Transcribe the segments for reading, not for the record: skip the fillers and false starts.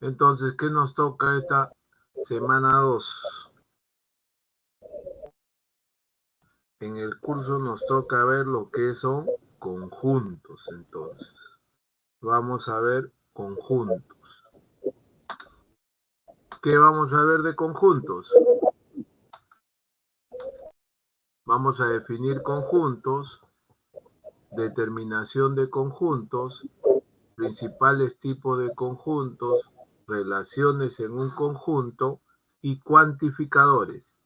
Entonces, ¿qué nos toca esta semana 2? En el curso nos toca ver lo que son conjuntos, entonces. Vamos a ver conjuntos. ¿Qué vamos a ver de conjuntos? Vamos a definir conjuntos, determinación de conjuntos, principales tipos de conjuntos, relaciones en un conjunto y cuantificadores.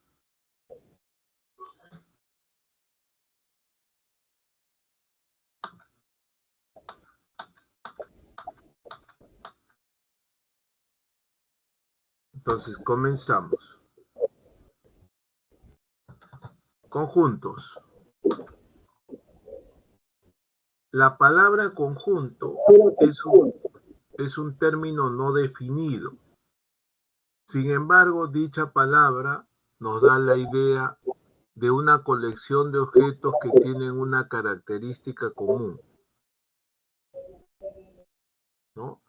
Entonces, comenzamos. Conjuntos. La palabra conjunto es un término no definido. Sin embargo, dicha palabra nos da la idea de una colección de objetos que tienen una característica común, ¿no?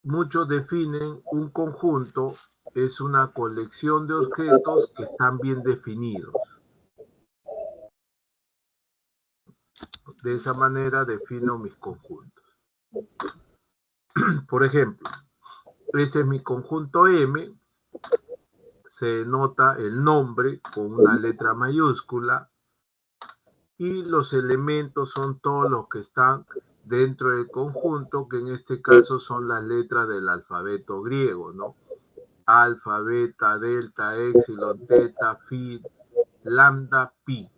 Muchos definen un conjunto es una colección de objetos que están bien definidos. De esa manera defino mis conjuntos. Por ejemplo, ese es mi conjunto M, se denota el nombre con una letra mayúscula y los elementos son todos los que están dentro del conjunto, que en este caso son las letras del alfabeto griego, ¿no? Alfa, beta, delta, epsilon, teta, phi, lambda, pi.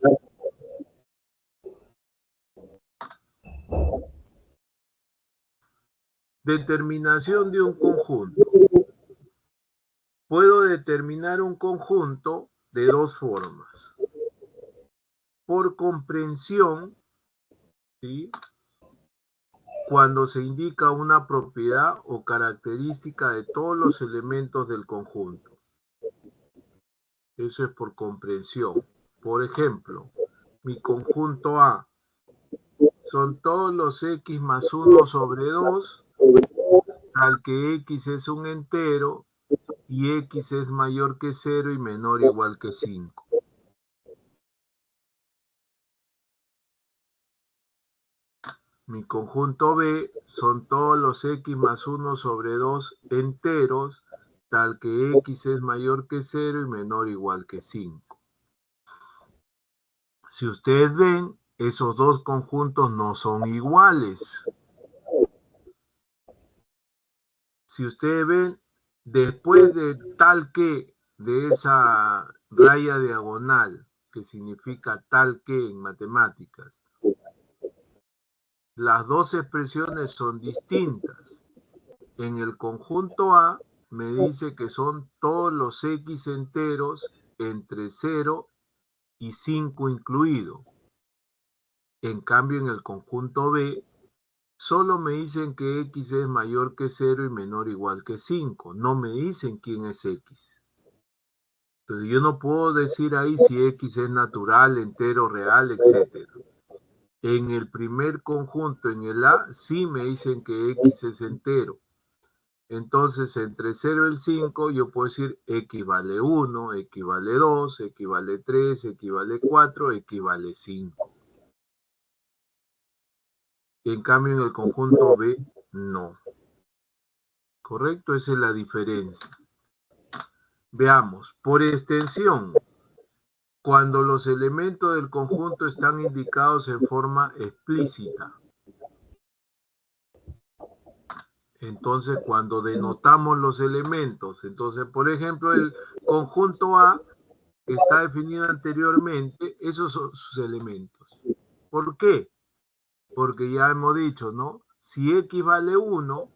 Determinación de un conjunto. Puedo determinar un conjunto de dos formas. Por comprensión, ¿sí? Cuando se indica una propiedad o característica de todos los elementos del conjunto. Eso es por comprensión. Por ejemplo, mi conjunto A son todos los x más 1 sobre 2, tal que x es un entero y x es mayor que 0 y menor o igual que 5. Mi conjunto B son todos los x más 1 sobre 2 enteros, tal que x es mayor que 0 y menor o igual que 5. Si ustedes ven, esos dos conjuntos no son iguales. Si ustedes ven, después de tal que, de esa raya diagonal, que significa tal que en matemáticas, las dos expresiones son distintas. En el conjunto A me dice que son todos los x enteros entre 0 y 5 incluido. En cambio, en el conjunto B, solo me dicen que x es mayor que 0 y menor o igual que 5. No me dicen quién es x. Entonces yo no puedo decir ahí si x es natural, entero, real, etc. En el primer conjunto, en el A, sí me dicen que x es entero. Entonces, entre 0 y el 5, yo puedo decir x vale 1, x vale 2, x vale 3, x vale 4, x vale 5. En cambio, en el conjunto B, no. ¿Correcto? Esa es la diferencia. Veamos, por extensión, cuando los elementos del conjunto están indicados en forma explícita. Entonces, cuando denotamos los elementos, entonces, por ejemplo, el conjunto A está definido anteriormente, esos son sus elementos. ¿Por qué? Porque ya hemos dicho, ¿no? Si x vale 1,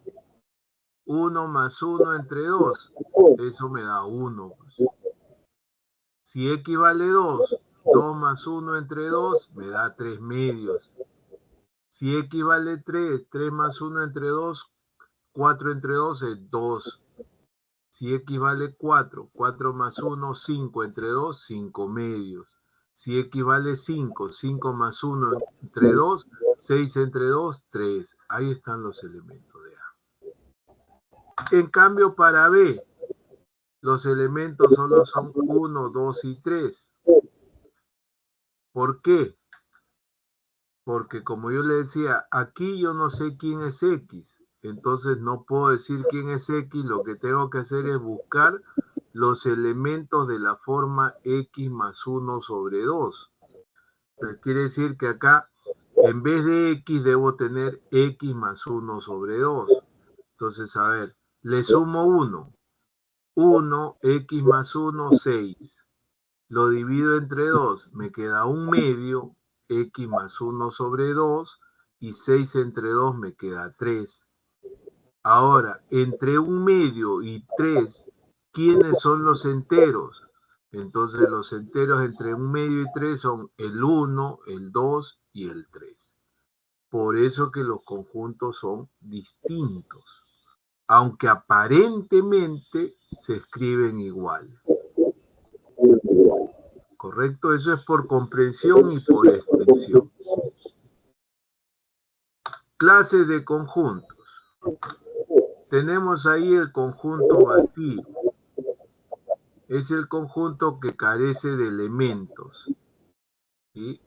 1 más 1 entre 2, eso me da 1. Si x vale 2, 2 más 1 entre 2, me da 3 medios. Si x vale 3, 3 más 1 entre 2, 4 entre 2 es 2. Si x vale 4, 4 más 1, 5 entre 2, 5 medios. Si x vale 5, 5 más 1 entre 2, 6 entre 2, 3. Ahí están los elementos de A. En cambio, para B, los elementos solo son 1, 2 y 3. ¿Por qué? Porque como yo le decía, aquí yo no sé quién es X. Entonces no puedo decir quién es X. Lo que tengo que hacer es buscar los elementos de la forma X más 1 sobre 2. Entonces, quiere decir que acá, en vez de X, debo tener X más 1 sobre 2. Entonces, a ver, le sumo 1. 1, X más 1, 6. Lo divido entre 2, me queda un medio, X más 1 sobre 2, y 6 entre 2 me queda 3. Ahora, entre un medio y 3, ¿quiénes son los enteros? Entonces los enteros entre un medio y 3 son el 1, el 2 y el 3. Por eso que los conjuntos son distintos, aunque aparentemente se escriben iguales. ¿Correcto? Eso es por comprensión y por extensión. Clases de conjuntos. Tenemos ahí el conjunto vacío. Es el conjunto que carece de elementos. ¿Sí?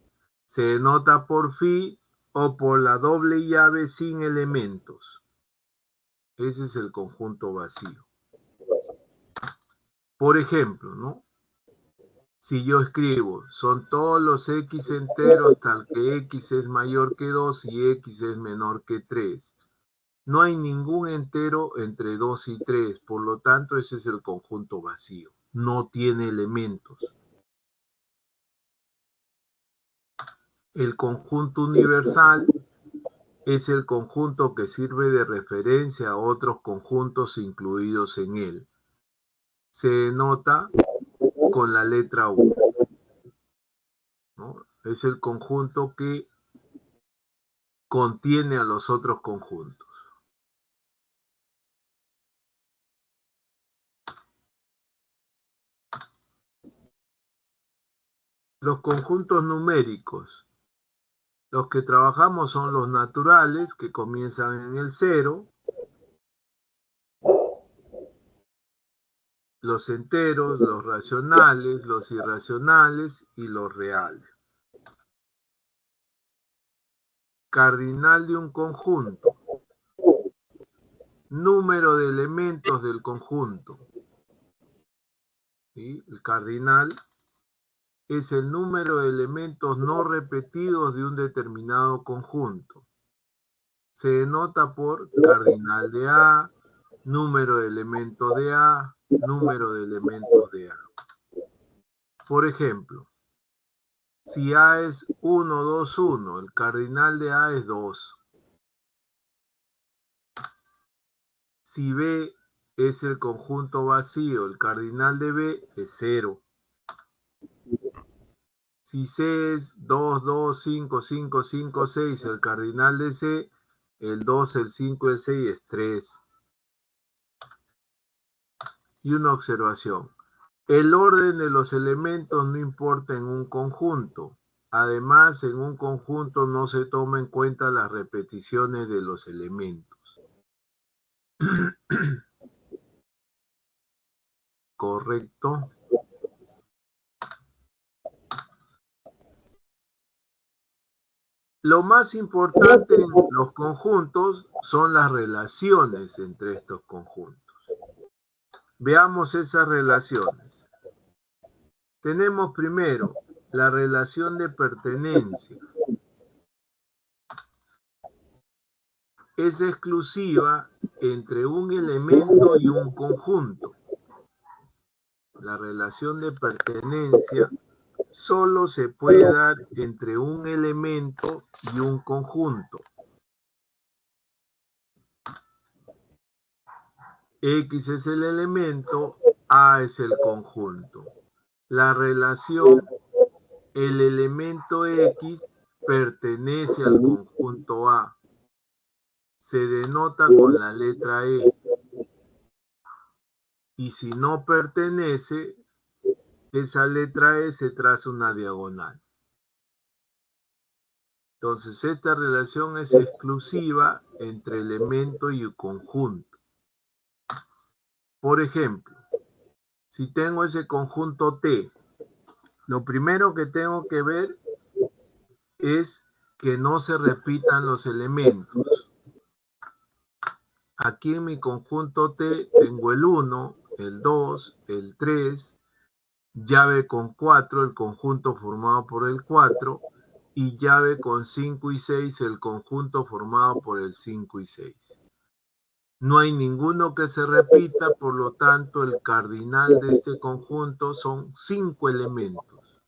Se denota por phi o por la doble llave sin elementos. Ese es el conjunto vacío. Por ejemplo, ¿no? Si yo escribo, son todos los x enteros tal que x es mayor que 2 y x es menor que 3. No hay ningún entero entre 2 y 3, por lo tanto ese es el conjunto vacío. No tiene elementos. El conjunto universal es el conjunto que sirve de referencia a otros conjuntos incluidos en él. Se denota con la letra U, ¿no? Es el conjunto que contiene a los otros conjuntos. Los conjuntos numéricos. Los que trabajamos son los naturales, que comienzan en el 0. Los enteros, los racionales, los irracionales y los reales. Cardinal de un conjunto. Número de elementos del conjunto. ¿Sí? El cardinal es el número de elementos no repetidos de un determinado conjunto. Se denota por cardinal de A, número de elementos de A, número de elementos de A. Por ejemplo, si A es 1, 2, 1, el cardinal de A es 2. Si B es el conjunto vacío, el cardinal de B es 0. Si C es 2, 2, 5, 5, 5, 6, el cardinal de C, el 2, el 5, el 6 es 3. Y una observación. El orden de los elementos no importa en un conjunto. Además, en un conjunto no se toma en cuenta las repeticiones de los elementos. ¿Correcto? Lo más importante en los conjuntos son las relaciones entre estos conjuntos. Veamos esas relaciones. Tenemos primero la relación de pertenencia. Es exclusiva entre un elemento y un conjunto. La relación de pertenencia solo se puede dar entre un elemento y un conjunto. X es el elemento, A es el conjunto. La relación, el elemento X pertenece al conjunto A. Se denota con la letra E. Y si no pertenece, esa letra E se traza una diagonal. Entonces, esta relación es exclusiva entre elemento y conjunto. Por ejemplo, si tengo ese conjunto T, lo primero que tengo que ver es que no se repitan los elementos. Aquí en mi conjunto T tengo el 1, el 2, el 3, llave con 4, el conjunto formado por el 4, y llave con 5 y 6, el conjunto formado por el 5 y 6. No hay ninguno que se repita, por lo tanto, el cardinal de este conjunto son 5 elementos.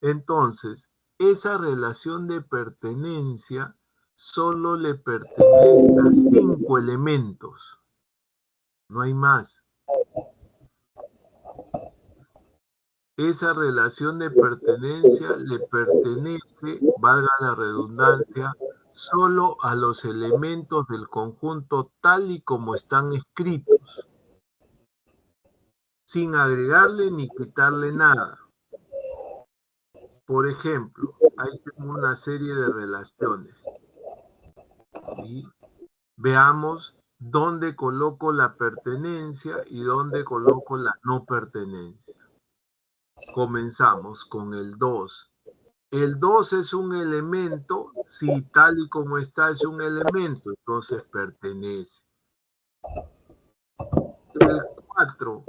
Entonces, esa relación de pertenencia solo le pertenece a 5 elementos. No hay más. Esa relación de pertenencia le pertenece, valga la redundancia, solo a los elementos del conjunto tal y como están escritos, sin agregarle ni quitarle nada. Por ejemplo, ahí tengo una serie de relaciones. ¿Sí? Veamos dónde coloco la pertenencia y dónde coloco la no pertenencia. Comenzamos con el 2. El 2 es un elemento, si tal y como está es un elemento, entonces pertenece. El 4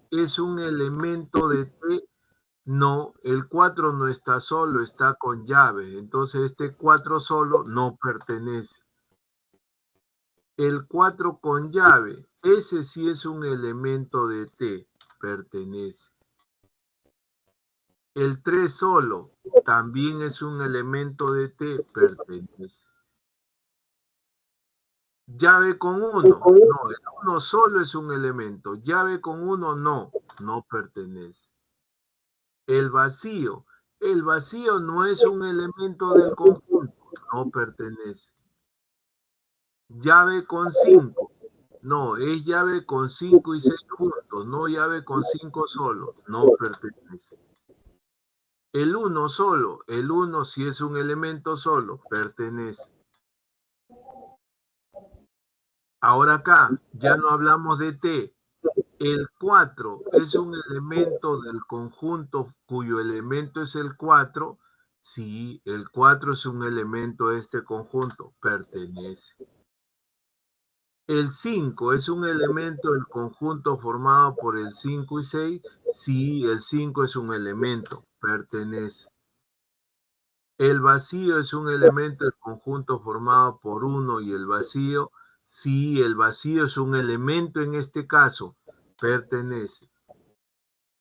es un elemento de T, no, el 4 no está solo, está con llave, entonces este 4 solo no pertenece. El 4 con llave, ese sí es un elemento de T, pertenece. El 3 solo, también es un elemento de T, pertenece. Llave con 1, no, el 1 solo es un elemento. Llave con 1, no pertenece. El vacío no es un elemento del conjunto, no pertenece. Llave con 5, no, es llave con 5 y 6 juntos, no llave con 5 solo, no pertenece. El 1 solo, el 1 si es un elemento solo, pertenece. Ahora acá, ya no hablamos de T. El 4 es un elemento del conjunto cuyo elemento es el 4. Sí, el 4 es un elemento de este conjunto, pertenece. El 5 es un elemento del conjunto formado por el 5 y 6. Sí, el 5 es un elemento, pertenece. El vacío es un elemento del conjunto formado por 1 y el vacío. Sí, el vacío es un elemento en este caso, pertenece.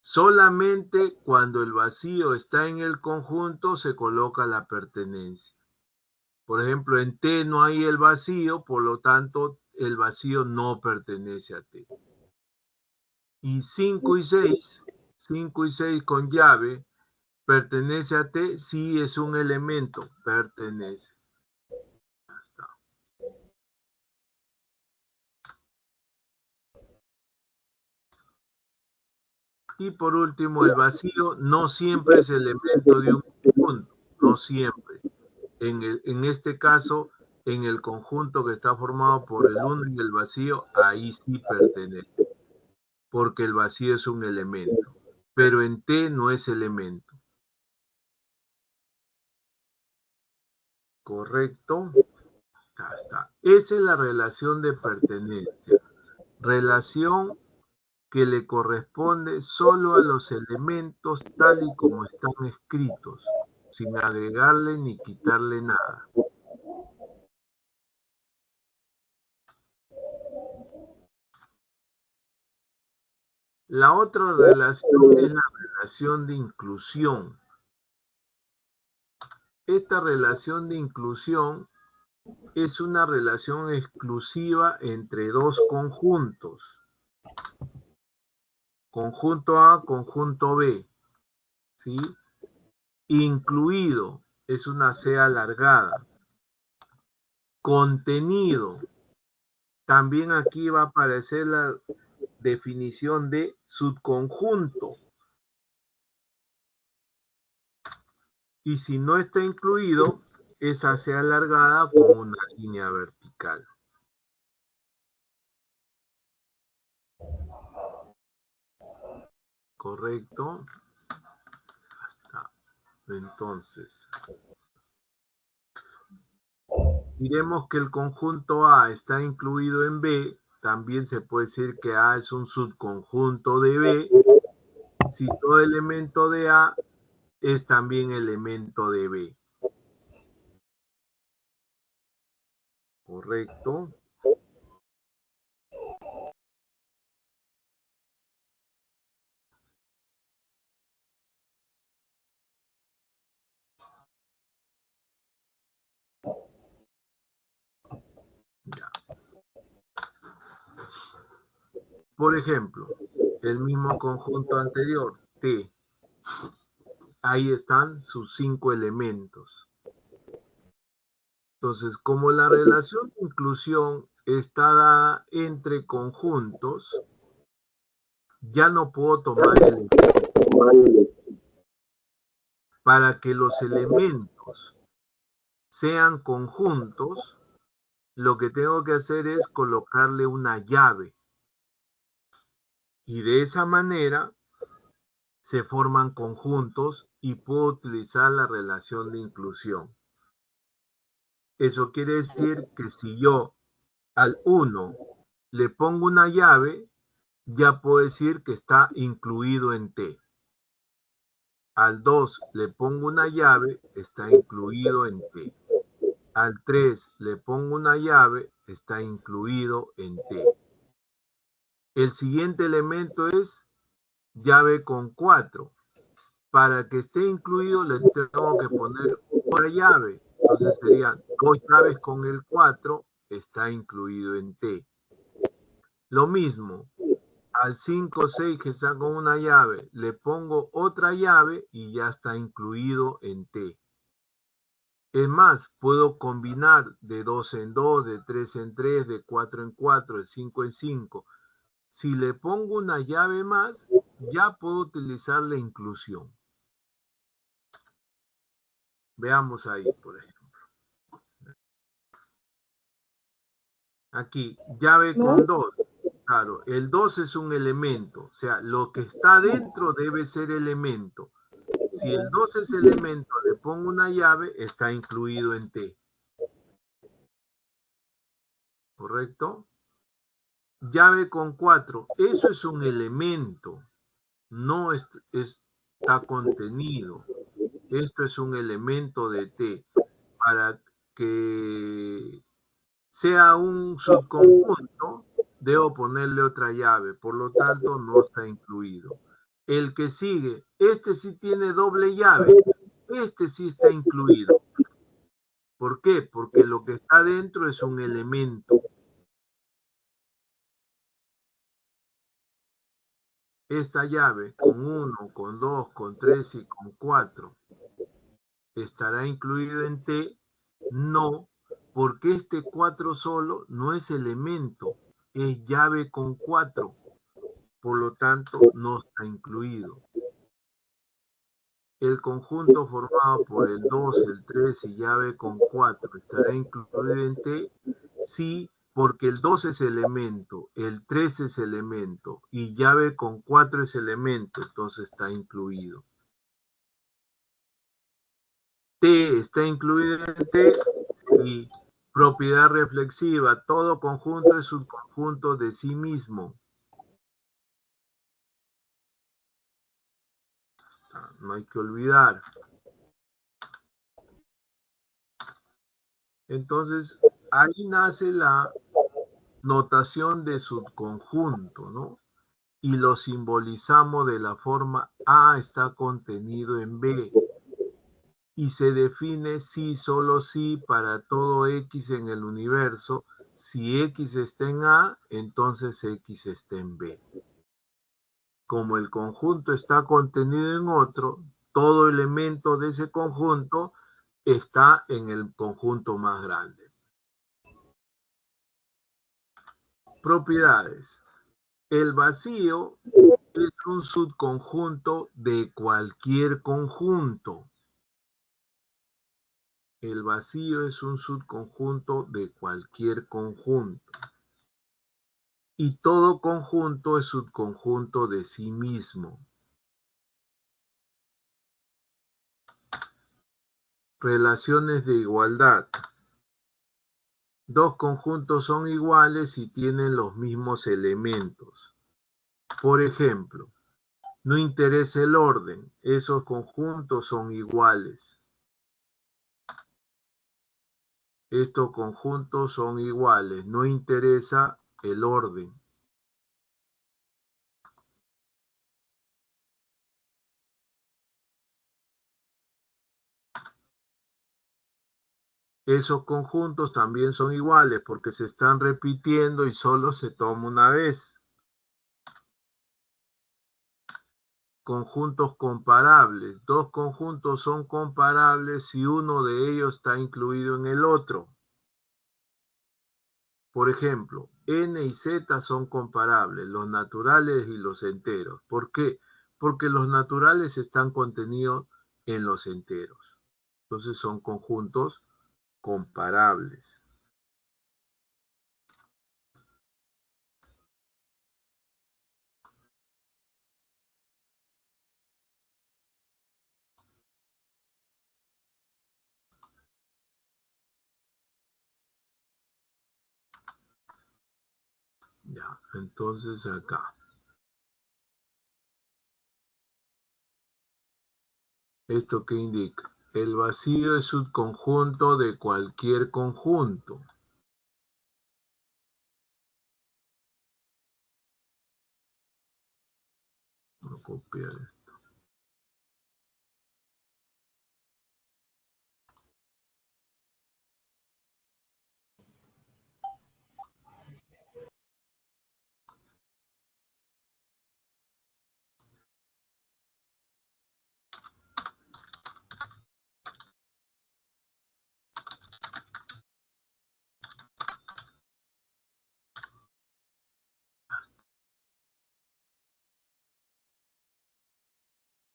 Solamente cuando el vacío está en el conjunto se coloca la pertenencia. Por ejemplo, en T no hay el vacío, por lo tanto, el vacío no pertenece a T. Y 5 y 6, 5 y 6 con llave, ¿pertenece a T? Sí, es un elemento, pertenece. Ya está. Y por último, el vacío no siempre es elemento de un conjunto, no siempre. En este caso, en el conjunto que está formado por el 1 y el vacío, ahí sí pertenece, porque el vacío es un elemento, pero en T no es elemento. ¿Correcto? Ya está. Esa es la relación de pertenencia. Relación que le corresponde solo a los elementos tal y como están escritos, sin agregarle ni quitarle nada. La otra relación es la relación de inclusión. Esta relación de inclusión es una relación exclusiva entre dos conjuntos. Conjunto A, conjunto B. ¿Sí? Incluido es una C alargada. Contenido. También aquí va a aparecer la definición de subconjunto. Y si no está incluido, esa C alargada con una línea vertical. ¿correcto? Hasta entonces. Diremos que el conjunto A está incluido en B, también se puede decir que A es un subconjunto de B, si todo elemento de A es también elemento de B. ¿Correcto? Ya. Por ejemplo, el mismo conjunto anterior, T. Ahí están sus 5 elementos. Entonces, como la relación de inclusión está dada entre conjuntos, ya no puedo tomar el para que los elementos sean conjuntos, lo que tengo que hacer es colocarle una llave. Y de esa manera se forman conjuntos y puedo utilizar la relación de inclusión. Eso quiere decir que si yo al 1 le pongo una llave, ya puedo decir que está incluido en T. Al 2 le pongo una llave, está incluido en T. Al 3 le pongo una llave, está incluido en T. El siguiente elemento es llave con 4. Para que esté incluido le tengo que poner otra llave. Entonces serían 2 llaves con el 4, está incluido en T. Lo mismo, al 5, 6 que está con una llave, le pongo otra llave y ya está incluido en T. Es más, puedo combinar de 2 en 2, de 3 en 3, de 4 en 4, de 5 en 5. Si le pongo una llave más, ya puedo utilizar la inclusión. Veamos ahí, por ejemplo. Aquí, llave con 2. Claro, el 2 es un elemento. O sea, lo que está dentro debe ser elemento. Si el 2 es elemento, le pongo una llave, está incluido en T. ¿Correcto? Llave con 4. Eso es un elemento. No está contenido. Esto es un elemento de T. Para que sea un subconjunto, debo ponerle otra llave. Por lo tanto, no está incluido. El que sigue, este sí tiene doble llave. Este sí está incluido. ¿Por qué? Porque lo que está dentro es un elemento. Esta llave con 1, con 2, con 3 y con 4 estará incluido en T. No, porque este 4 solo no es elemento, es llave con 4. Por lo tanto, no está incluido. El conjunto formado por el 2, el 3 y llave con 4 estará incluido en T. Sí, porque el 2 es elemento, el 3 es elemento y llave con 4 es elemento, entonces está incluido. T está incluido en T y propiedad reflexiva, todo conjunto es un conjunto de sí mismo. No hay que olvidar. Entonces, ahí nace la notación de subconjunto, ¿no? Y lo simbolizamos de la forma A está contenido en B. Y se define sí, solo sí para todo X en el universo. Si X está en A, entonces X está en B. Como el conjunto está contenido en otro, todo elemento de ese conjunto está en el conjunto más grande. Propiedades. El vacío es un subconjunto de cualquier conjunto. El vacío es un subconjunto de cualquier conjunto. Y todo conjunto es subconjunto de sí mismo. Relaciones de igualdad. Dos conjuntos son iguales y tienen los mismos elementos. Por ejemplo, no interesa el orden, esos conjuntos son iguales. Estos conjuntos son iguales, no interesa el orden. Esos conjuntos también son iguales porque se están repitiendo y solo se toma una vez. Conjuntos comparables. Dos conjuntos son comparables si uno de ellos está incluido en el otro. Por ejemplo, n y z son comparables, los naturales y los enteros. ¿Por qué? Porque los naturales están contenidos en los enteros. Entonces son conjuntos comparables. Ya, entonces acá. ¿Esto qué indica? El vacío es subconjunto de cualquier conjunto. Voy a copiar esto.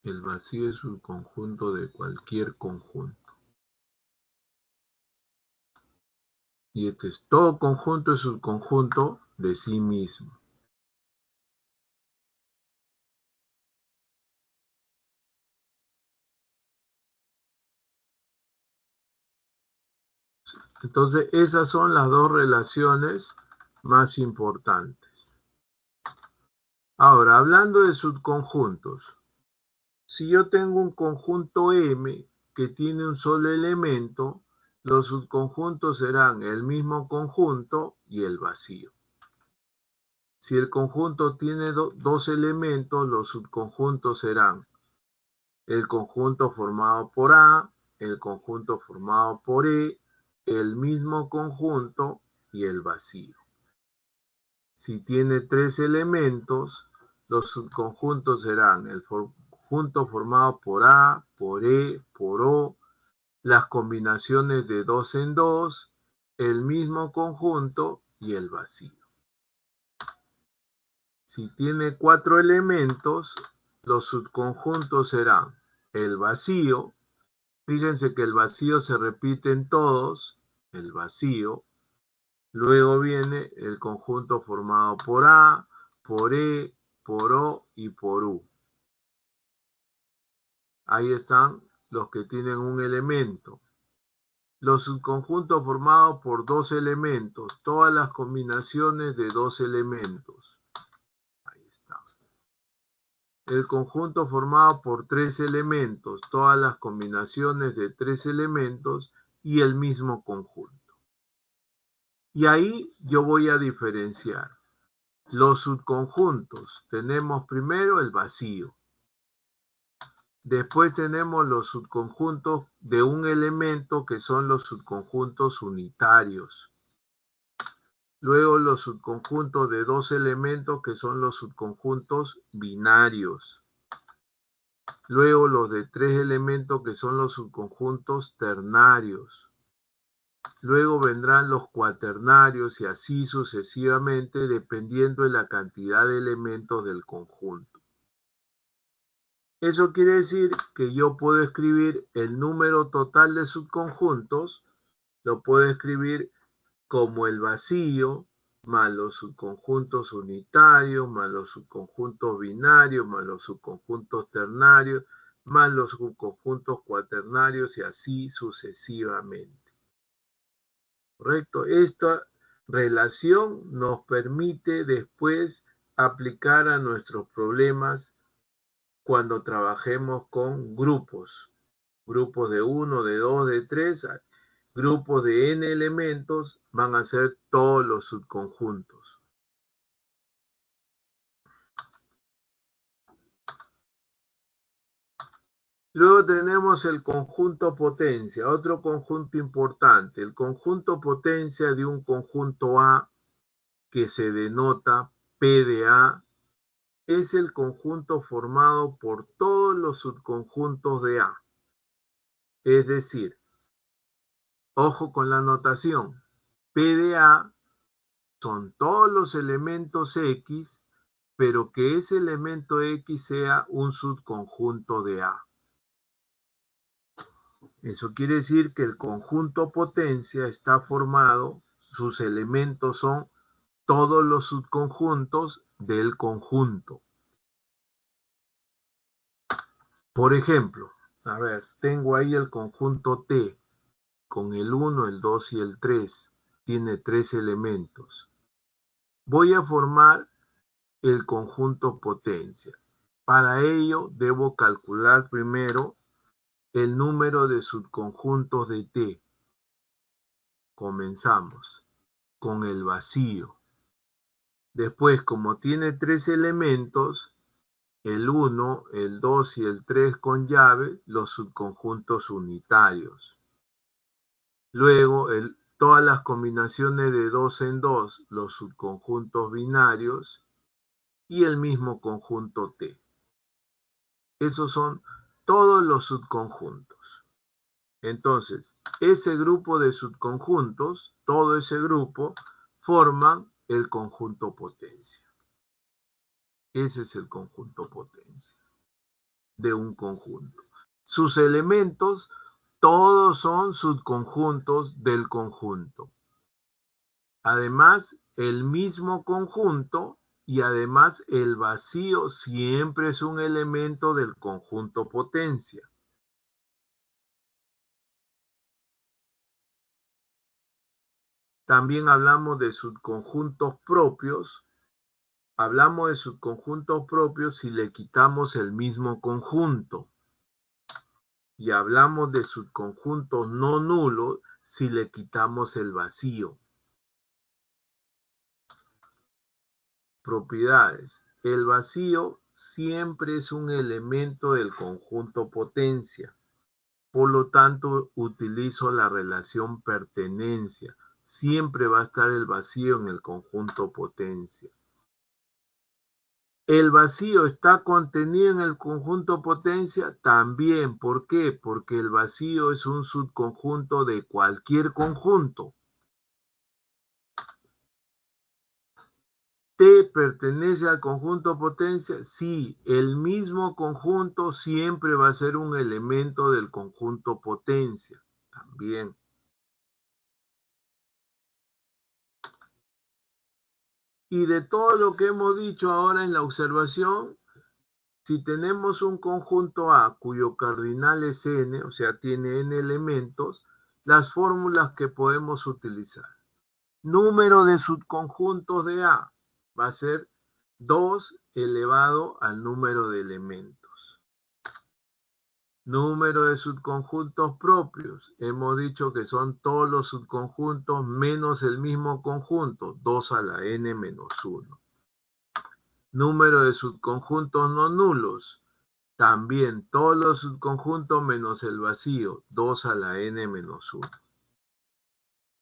El vacío es un conjunto de cualquier conjunto. Y este es todo conjunto es un conjunto de sí mismo. Entonces, esas son las dos relaciones más importantes. Ahora, hablando de subconjuntos, si yo tengo un conjunto M que tiene un solo elemento, los subconjuntos serán el mismo conjunto y el vacío. Si el conjunto tiene dos elementos, los subconjuntos serán el conjunto formado por A, el conjunto formado por E, el mismo conjunto y el vacío. Si tiene tres elementos, los subconjuntos serán el conjunto formado por A, por E, por O, las combinaciones de 2 en 2, el mismo conjunto y el vacío. Si tiene 4 elementos, los subconjuntos serán el vacío. Fíjense que el vacío se repite en todos, el vacío. Luego viene el conjunto formado por A, por E, por O y por U. Ahí están los que tienen un elemento. Los subconjuntos formados por dos elementos, todas las combinaciones de dos elementos. Ahí está. El conjunto formado por tres elementos, todas las combinaciones de tres elementos y el mismo conjunto. Y ahí yo voy a diferenciar. Los subconjuntos. Tenemos primero el vacío. Después tenemos los subconjuntos de un elemento que son los subconjuntos unitarios. Luego los subconjuntos de dos elementos que son los subconjuntos binarios. Luego los de tres elementos que son los subconjuntos ternarios. Luego vendrán los cuaternarios y así sucesivamente dependiendo de la cantidad de elementos del conjunto. Eso quiere decir que yo puedo escribir el número total de subconjuntos, lo puedo escribir como el vacío, más los subconjuntos unitarios, más los subconjuntos binarios, más los subconjuntos ternarios, más los subconjuntos cuaternarios y así sucesivamente. ¿Correcto? Esta relación nos permite después aplicar a nuestros problemas cuando trabajemos con grupos de 1, de 2, de 3, grupos de n elementos van a ser todos los subconjuntos. Luego tenemos el conjunto potencia, otro conjunto importante. El conjunto potencia de un conjunto A que se denota P de A es el conjunto formado por todos los subconjuntos de A. Es decir, ojo con la notación, P de A son todos los elementos X, pero que ese elemento X sea un subconjunto de A. Eso quiere decir que el conjunto potencia está formado, sus elementos son todos los subconjuntos del conjunto. Por ejemplo, a ver, tengo ahí el conjunto T con el 1, el 2 y el 3. Tiene 3 elementos. Voy a formar el conjunto potencia. Para ello, debo calcular primero el número de subconjuntos de T. Comenzamos con el vacío. Después, como tiene 3 elementos, el 1, el 2 y el 3 con llave, los subconjuntos unitarios. Luego, todas las combinaciones de 2 en 2, los subconjuntos binarios, y el mismo conjunto T. Esos son todos los subconjuntos. Entonces, ese grupo de subconjuntos, todo ese grupo, forman el conjunto potencia. Ese es el conjunto potencia de un conjunto. Sus elementos, todos son subconjuntos del conjunto. Además, el mismo conjunto y además el vacío siempre es un elemento del conjunto potencia. También hablamos de subconjuntos propios. Hablamos de subconjuntos propios si le quitamos el mismo conjunto. Y hablamos de subconjuntos no nulos si le quitamos el vacío. Propiedades. El vacío siempre es un elemento del conjunto potencia. Por lo tanto, utilizo la relación pertenencia. Siempre va a estar el vacío en el conjunto potencia. ¿El vacío está contenido en el conjunto potencia? También. ¿Por qué? Porque el vacío es un subconjunto de cualquier conjunto. ¿T pertenece al conjunto potencia? Sí, el mismo conjunto siempre va a ser un elemento del conjunto potencia. También. Y de todo lo que hemos dicho ahora en la observación, si tenemos un conjunto A cuyo cardinal es n, o sea, tiene n elementos, las fórmulas que podemos utilizar. Número de subconjuntos de A va a ser 2 elevado al número de elementos. Número de subconjuntos propios. Hemos dicho que son todos los subconjuntos menos el mismo conjunto, 2 a la n menos 1. Número de subconjuntos no nulos. También todos los subconjuntos menos el vacío, 2 a la n menos 1.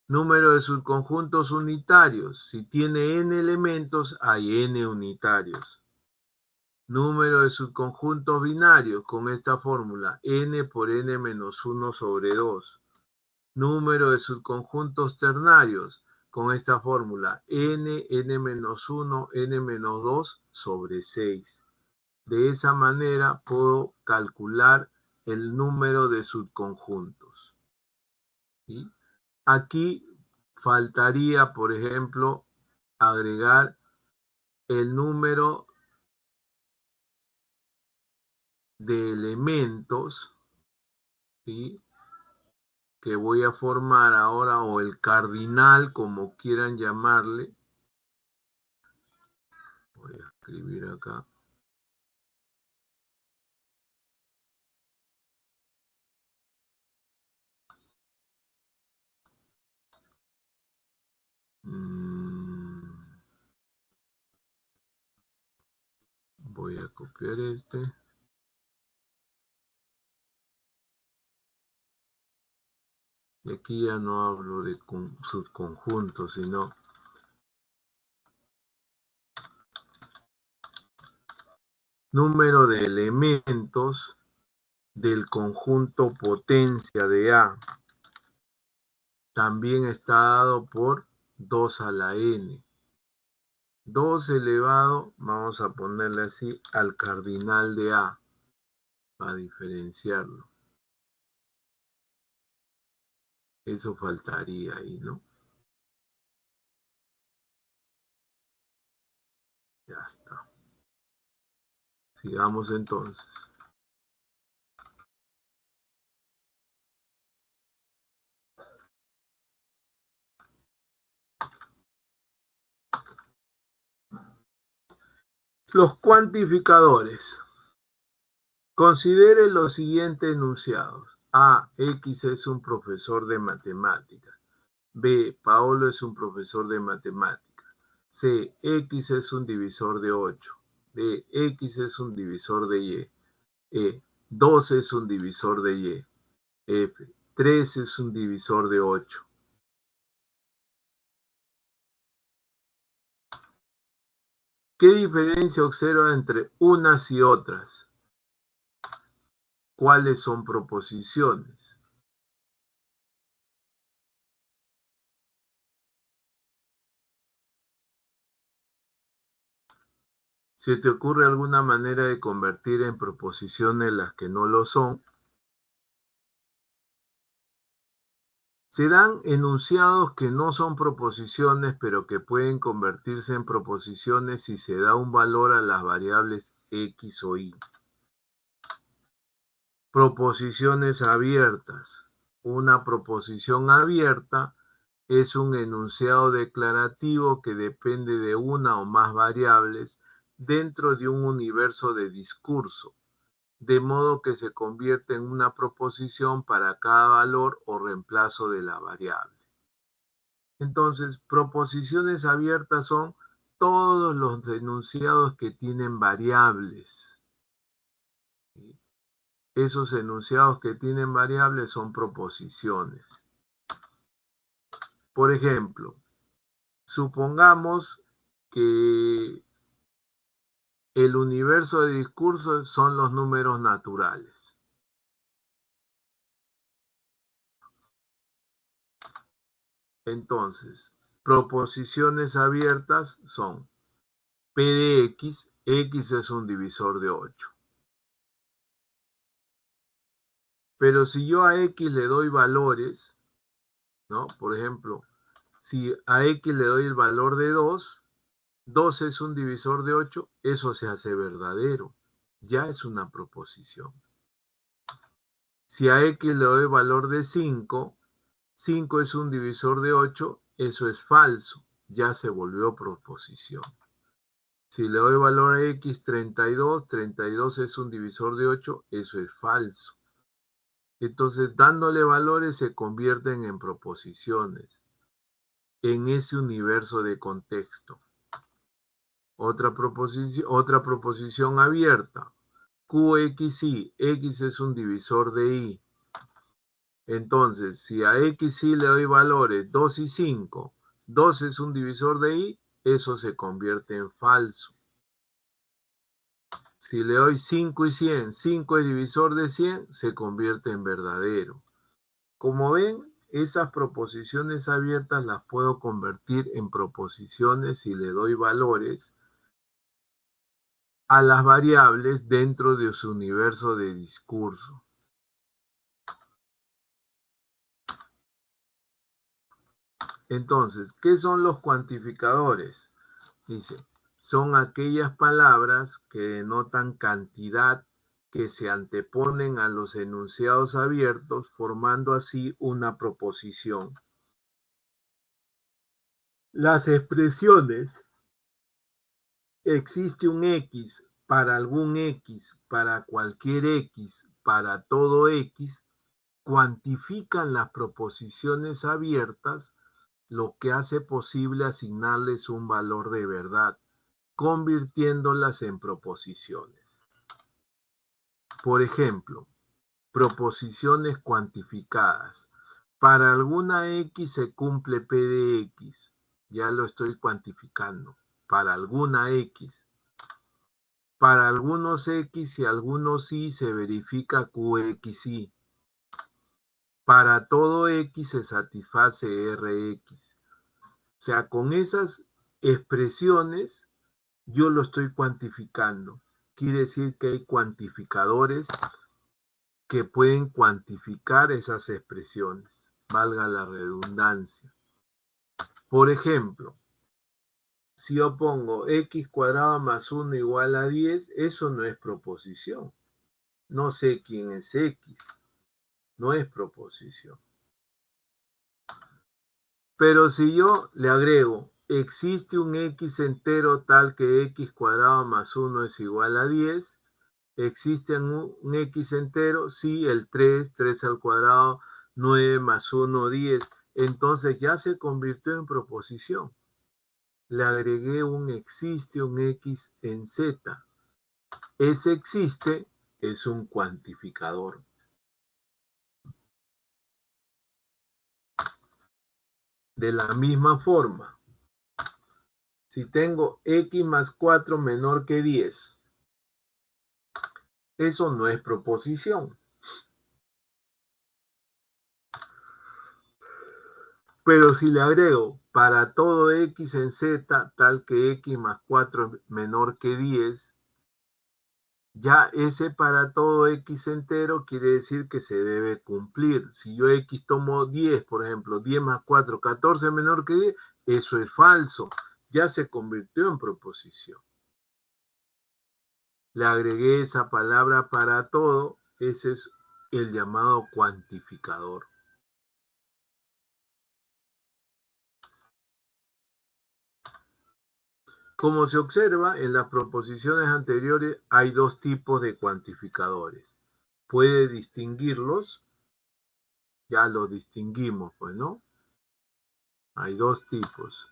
Número de subconjuntos unitarios. Si tiene n elementos, hay n unitarios. Número de subconjuntos binarios con esta fórmula, n por n menos 1 sobre 2. Número de subconjuntos ternarios con esta fórmula, n menos 1, n menos 2 sobre 6. De esa manera puedo calcular el número de subconjuntos. ¿Sí? Aquí faltaría, por ejemplo, agregar el número de elementos, ¿sí?, que voy a formar ahora, o el cardinal, como quieran llamarle. Voy a escribir acá. Voy a copiar este. Y aquí ya no hablo de subconjuntos, sino número de elementos del conjunto potencia de A. También está dado por 2 a la n. 2 elevado, vamos a ponerle así, al cardinal de A, para diferenciarlo. Eso faltaría ahí, ¿no? Ya está. Sigamos entonces. Los cuantificadores. Considere los siguientes enunciados. A. X es un profesor de matemáticas. B. Paolo es un profesor de matemáticas. C. X es un divisor de 8. D. X es un divisor de Y. E. 2 es un divisor de Y. F. 3 es un divisor de 8. ¿Qué diferencia observa entre unas y otras? ¿Cuáles son proposiciones? ¿Se te ocurre alguna manera de convertir en proposiciones las que no lo son? Se dan enunciados que no son proposiciones, pero que pueden convertirse en proposiciones si se da un valor a las variables X o Y. Proposiciones abiertas. Una proposición abierta es un enunciado declarativo que depende de una o más variables dentro de un universo de discurso, de modo que se convierte en una proposición para cada valor o reemplazo de la variable. Entonces, proposiciones abiertas son todos los enunciados que tienen variables. Esos enunciados que tienen variables son proposiciones. Por ejemplo, supongamos que el universo de discursos son los números naturales. Entonces, proposiciones abiertas son P de X, X es un divisor de 8. Pero si yo a X le doy valores, ¿no? Por ejemplo, si a X le doy el valor de 2, 2 es un divisor de 8, eso se hace verdadero. Ya es una proposición. Si a X le doy valor de 5, 5 es un divisor de 8, eso es falso. Ya se volvió proposición. Si le doy valor a X 32, 32 es un divisor de 8, eso es falso. Entonces, dándole valores se convierten en proposiciones en ese universo de contexto. Otra proposición abierta. QXY, X es un divisor de Y. Entonces, si a XY le doy valores 2 y 5, 2 es un divisor de Y, eso se convierte en falso. Si le doy 5 y 100, 5 es divisor de 100, se convierte en verdadero. Como ven, esas proposiciones abiertas las puedo convertir en proposiciones si le doy valores a las variables dentro de su universo de discurso. Entonces, ¿qué son los cuantificadores? Dice, son aquellas palabras que denotan cantidad que se anteponen a los enunciados abiertos, formando así una proposición. Las expresiones existe un X, para algún X, para cualquier X, para todo X, cuantifican las proposiciones abiertas, lo que hace posible asignarles un valor de verdad, convirtiéndolas en proposiciones. Por ejemplo, proposiciones cuantificadas. Para alguna X se cumple P de X. Ya lo estoy cuantificando. Para alguna X. Para algunos X y algunos Y se verifica QXY. Para todo X se satisface RX. O sea, con esas expresiones yo lo estoy cuantificando. Quiere decir que hay cuantificadores que pueden cuantificar esas expresiones, valga la redundancia. Por ejemplo, si yo pongo x cuadrado más 1 igual a 10, eso no es proposición. No sé quién es x, no es proposición. Pero si yo le agrego, existe un x entero tal que x cuadrado más 1 es igual a 10, ¿existe un x entero? Sí, el 3 al cuadrado, 9 más 1, 10. Entonces ya se convirtió en proposición. Le agregué existe un x en z. Ese existe es un cuantificador. De la misma forma, si tengo x más 4 menor que 10, eso no es proposición. Pero si le agrego para todo x en z tal que x más 4 es menor que 10, ya ese para todo x entero quiere decir que se debe cumplir. Si yo x tomo 10, por ejemplo, 10 más 4, 14 menor que 10, eso es falso. Ya se convirtió en proposición. Le agregué esa palabra para todo, ese es el llamado cuantificador. Como se observa, en las proposiciones anteriores hay dos tipos de cuantificadores. Puede distinguirlos, ya los distinguimos, pues, ¿no? Hay dos tipos.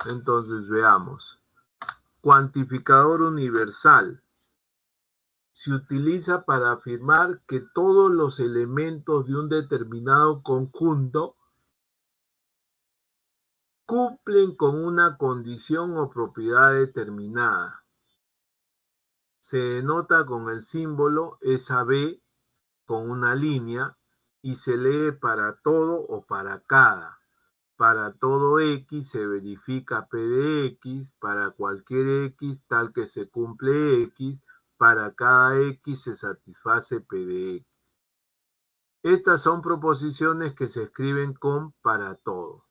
Entonces veamos. Cuantificador universal. Se utiliza para afirmar que todos los elementos de un determinado conjunto cumplen con una condición o propiedad determinada. Se denota con el símbolo esa B con una línea y se lee para todo o para cada. Para todo X se verifica P de X, para cualquier X tal que se cumple X, para cada X se satisface P de X. Estas son proposiciones que se escriben con para todo.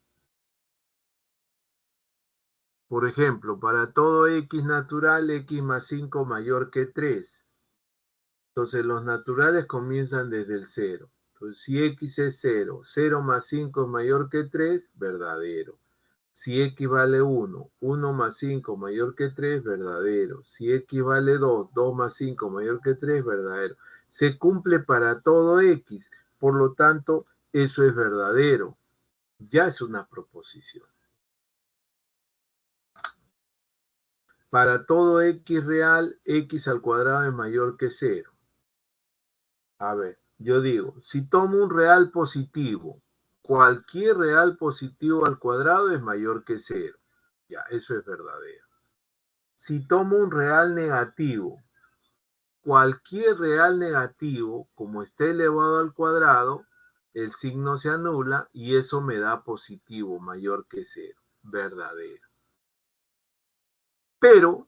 Por ejemplo, para todo X natural, X más 5 mayor que 3. Entonces los naturales comienzan desde el 0. Entonces si X es 0, 0 más 5 es mayor que 3, verdadero. Si X vale 1, 1 más 5 mayor que 3, verdadero. Si X vale 2, 2 más 5 mayor que 3, verdadero. Se cumple para todo X, por lo tanto, eso es verdadero. Ya es una proposición. Para todo X real, X al cuadrado es mayor que 0. A ver, yo digo, si tomo un real positivo, cualquier real positivo al cuadrado es mayor que 0. Ya, eso es verdadero. Si tomo un real negativo, cualquier real negativo, como esté elevado al cuadrado, el signo se anula y eso me da positivo mayor que 0, verdadero. Pero,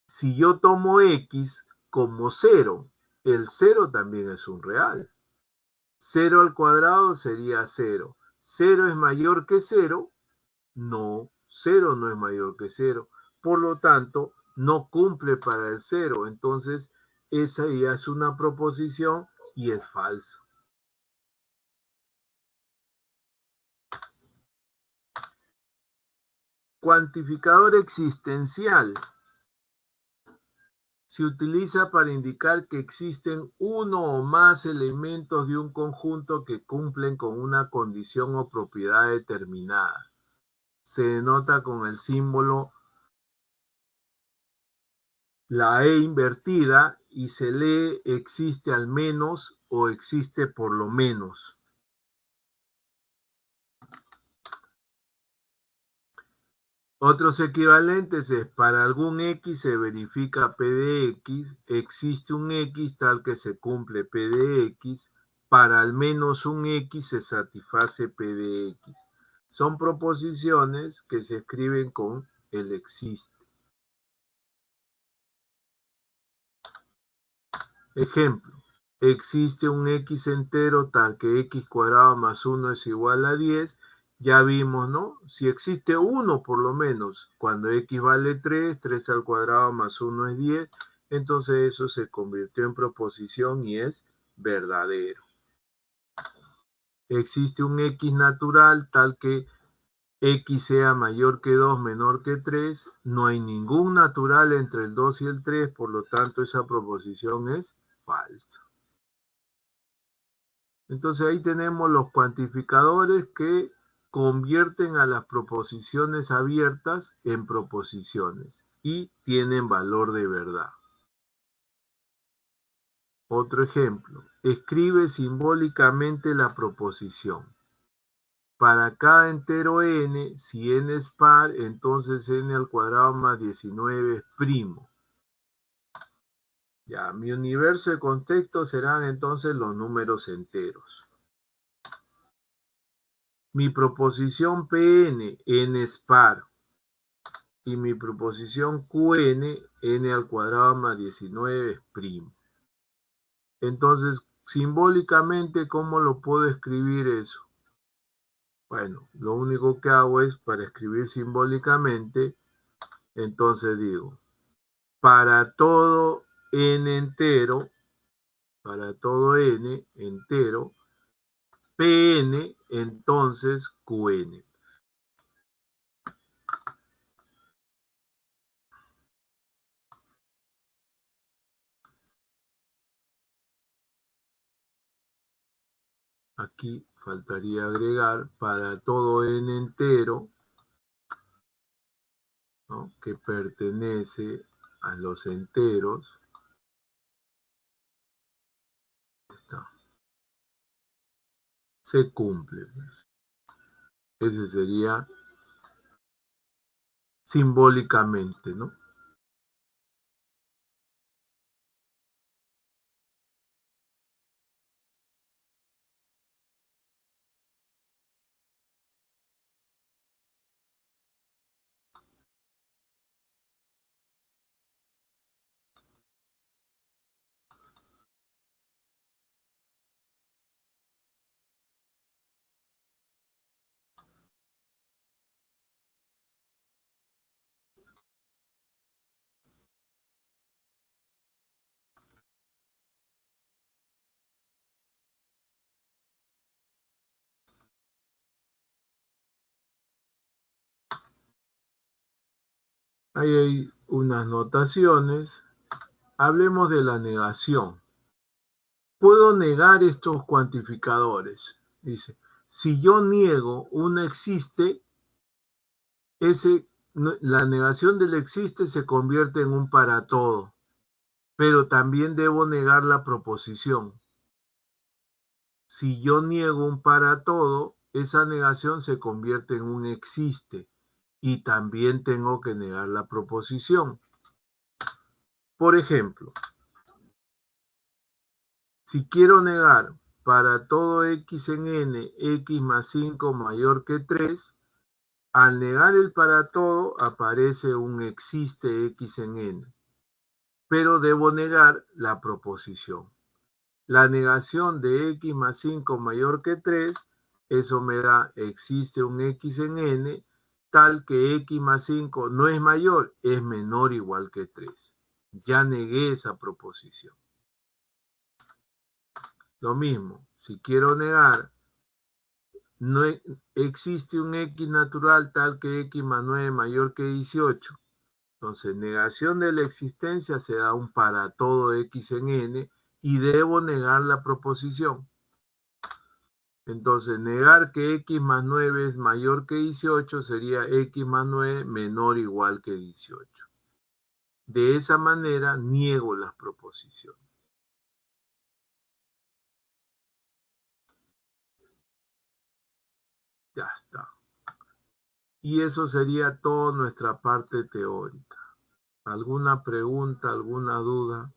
si yo tomo X como 0, el 0 también es un real. 0 al cuadrado sería 0. 0 es mayor que 0. No, 0 no es mayor que 0. Por lo tanto, no cumple para el 0. Entonces, esa ya es una proposición y es falsa. Cuantificador existencial se utiliza para indicar que existen uno o más elementos de un conjunto que cumplen con una condición o propiedad determinada. Se denota con el símbolo la E invertida y se lee existe al menos o existe por lo menos. Otros equivalentes es para algún X se verifica P de X, existe un X tal que se cumple P de X, para al menos un X se satisface P de X. Son proposiciones que se escriben con el existe. Ejemplo, existe un X entero tal que X cuadrado más 1 es igual a 10. Ya vimos, ¿no? Si existe 1 por lo menos, cuando X vale 3, 3 al cuadrado más 1 es 10, entonces eso se convirtió en proposición y es verdadero. Existe un X natural tal que X sea mayor que 2, menor que 3. No hay ningún natural entre el 2 y el 3, por lo tanto esa proposición es falsa. Entonces ahí tenemos los cuantificadores que convierten a las proposiciones abiertas en proposiciones y tienen valor de verdad. Otro ejemplo, escribe simbólicamente la proposición. Para cada entero n, si n es par, entonces n al cuadrado más 19 es primo. Ya, mi universo de contexto serán entonces los números enteros. Mi proposición Pn, n es par. Y mi proposición Qn, n al cuadrado más 19 es primo. Entonces, simbólicamente, ¿cómo lo puedo escribir eso? Bueno, lo único que hago es, para escribir simbólicamente, entonces digo, para todo n entero, Pn, entonces Qn. Aquí faltaría agregar para todo n entero, ¿no?, que pertenece a los enteros. Está. Se cumple. Ese sería simbólicamente, ¿no? Ahí hay unas notaciones. Hablemos de la negación. Puedo negar estos cuantificadores. Dice, si yo niego una existe, la negación del existe se convierte en un para todo, pero también debo negar la proposición. Si yo niego un para todo, esa negación se convierte en un existe y también tengo que negar la proposición. Por ejemplo, si quiero negar para todo x en n, x más 5 mayor que 3, al negar el para todo aparece un existe x en n, pero debo negar la proposición. La negación de x más 5 mayor que 3, eso me da existe un x en n, tal que x más 5 no es mayor, es menor o igual que 3. Ya negué esa proposición. Lo mismo, si quiero negar, no existe un x natural tal que x más 9 es mayor que 18. Entonces, negación de la existencia se da un para todo x en n y debo negar la proposición. Entonces, negar que x más 9 es mayor que 18 sería x más 9 menor o igual que 18. De esa manera, niego las proposiciones. Ya está. Y eso sería toda nuestra parte teórica. ¿Alguna pregunta, alguna duda?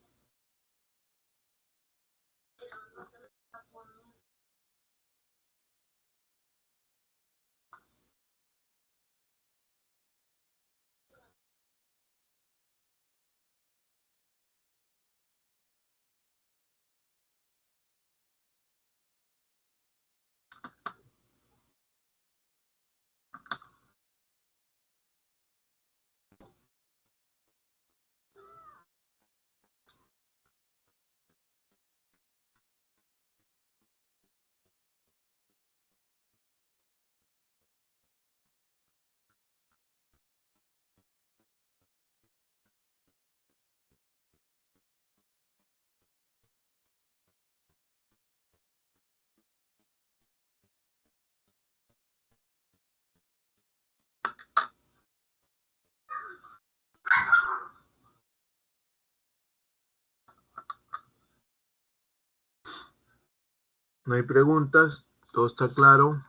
¿No hay preguntas? ¿Todo está claro?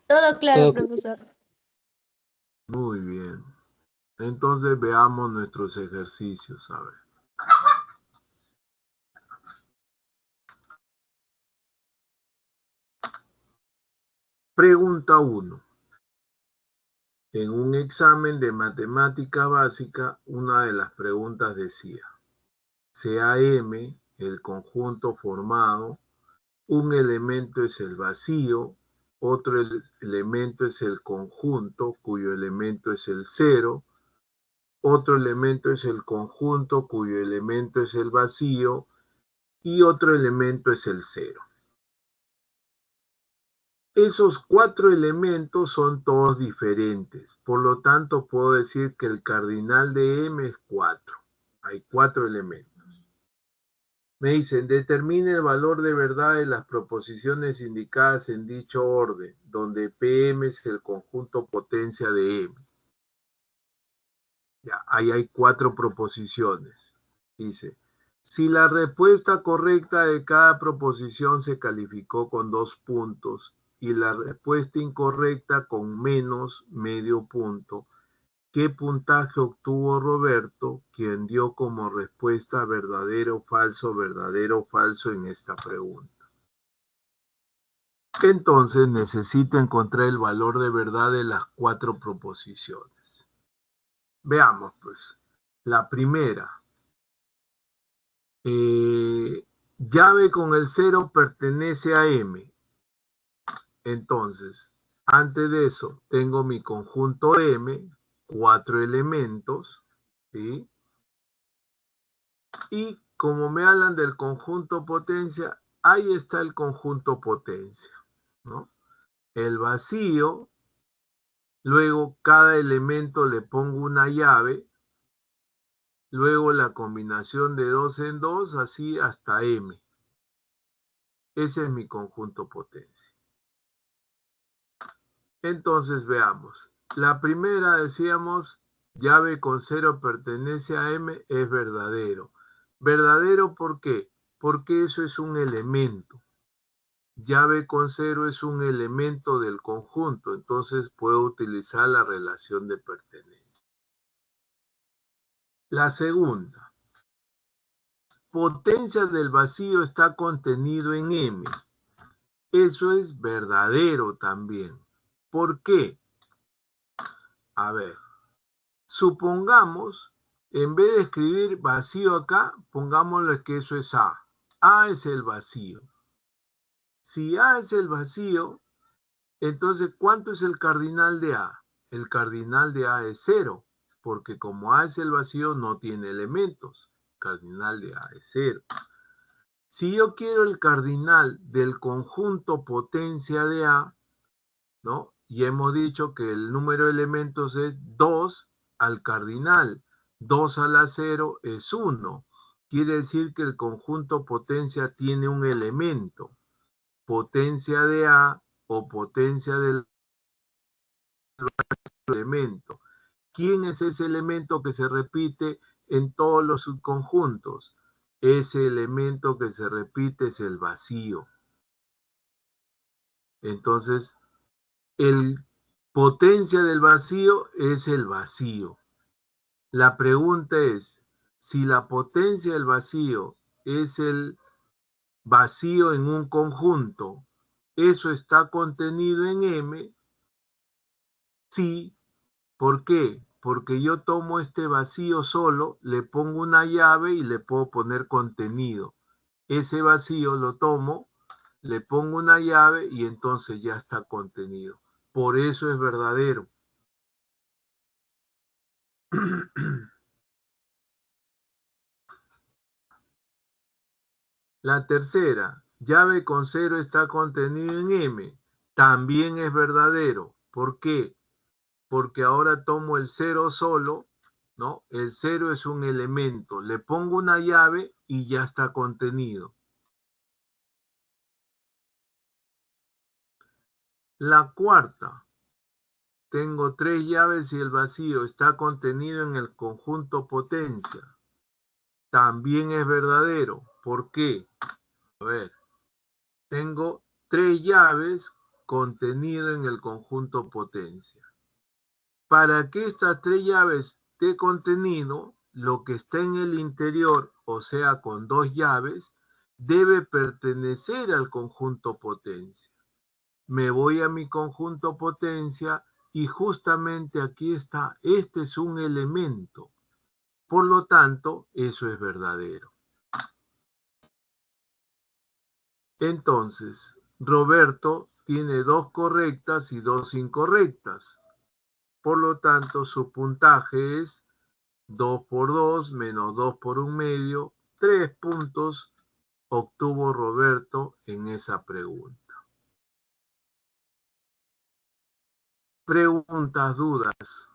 Todo claro, profesor. Muy bien. Entonces veamos nuestros ejercicios. A ver. Pregunta 1. En un examen de matemática básica, una de las preguntas decía, sea M el conjunto formado, un elemento es el vacío, otro elemento es el conjunto cuyo elemento es el 0, otro elemento es el conjunto cuyo elemento es el vacío y otro elemento es el 0. Esos 4 elementos son todos diferentes, por lo tanto puedo decir que el cardinal de M es 4. Hay 4 elementos. Me dicen, determine el valor de verdad de las proposiciones indicadas en dicho orden, donde PM es el conjunto potencia de M. Ya, ahí hay 4 proposiciones. Dice, si la respuesta correcta de cada proposición se calificó con 2 puntos y la respuesta incorrecta con menos medio punto, ¿qué puntaje obtuvo Roberto, quien dio como respuesta verdadero o falso en esta pregunta? Entonces necesito encontrar el valor de verdad de las 4 proposiciones. Veamos, pues, la primera. Llave con el 0 pertenece a M. Entonces, antes de eso, tengo mi conjunto M, 4 elementos, ¿sí? Y como me hablan del conjunto potencia, ahí está el conjunto potencia, ¿no? El vacío, luego cada elemento le pongo una llave, luego la combinación de 2 en 2, así hasta M. Ese es mi conjunto potencia. Entonces veamos. La primera decíamos, llave con 0 pertenece a M, es verdadero. ¿Verdadero por qué? Porque eso es un elemento. Llave con 0 es un elemento del conjunto, entonces puedo utilizar la relación de pertenencia. La segunda. Potencia del vacío está contenido en M. Eso es verdadero también. ¿Por qué? A ver, supongamos, en vez de escribir vacío acá, pongámosle que eso es A. A es el vacío. Si A es el vacío, Entonces, ¿cuánto es el cardinal de A? El cardinal de A es 0, porque como A es el vacío, no tiene elementos. Cardinal de A es 0. Si yo quiero el cardinal del conjunto potencia de A, ¿no? Y hemos dicho que el número de elementos es 2 al cardinal. 2 a la 0 es 1. Quiere decir que el conjunto potencia tiene un elemento. Potencia de A o potencia del elemento. ¿Quién es ese elemento que se repite en todos los subconjuntos? Ese elemento que se repite es el vacío. Entonces, el potencia del vacío es el vacío. La pregunta es, si la potencia del vacío es el vacío en un conjunto, ¿eso está contenido en M? Sí. ¿Por qué? Porque yo tomo este vacío solo, le pongo una llave y le puedo poner contenido. Ese vacío lo tomo, le pongo una llave y entonces ya está contenido. Por eso es verdadero. La tercera, llave con 0 está contenido en M. También es verdadero. ¿Por qué? Porque ahora tomo el 0 solo, ¿no? El 0 es un elemento. Le pongo una llave y ya está contenido. La cuarta, tengo 3 llaves y el vacío está contenido en el conjunto potencia. También es verdadero. ¿Por qué? A ver, tengo 3 llaves contenido en el conjunto potencia. Para que estas 3 llaves esté contenido, lo que está en el interior, o sea, con 2 llaves, debe pertenecer al conjunto potencia. Me voy a mi conjunto potencia y justamente aquí está, este es un elemento. Por lo tanto, eso es verdadero. Entonces, Roberto tiene 2 correctas y 2 incorrectas. Por lo tanto, su puntaje es 2 por 2 menos 2 por 1/2. 3 puntos obtuvo Roberto en esa pregunta. Preguntas, dudas.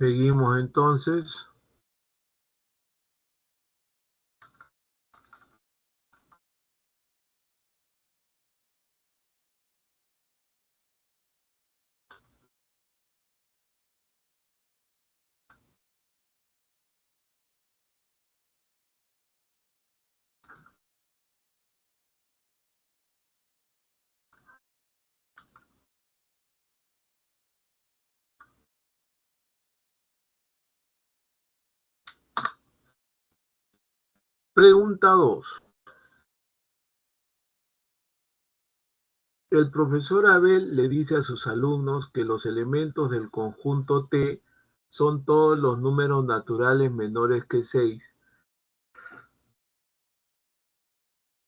Seguimos entonces. Pregunta 2. El profesor Abel le dice a sus alumnos que los elementos del conjunto T son todos los números naturales menores que 6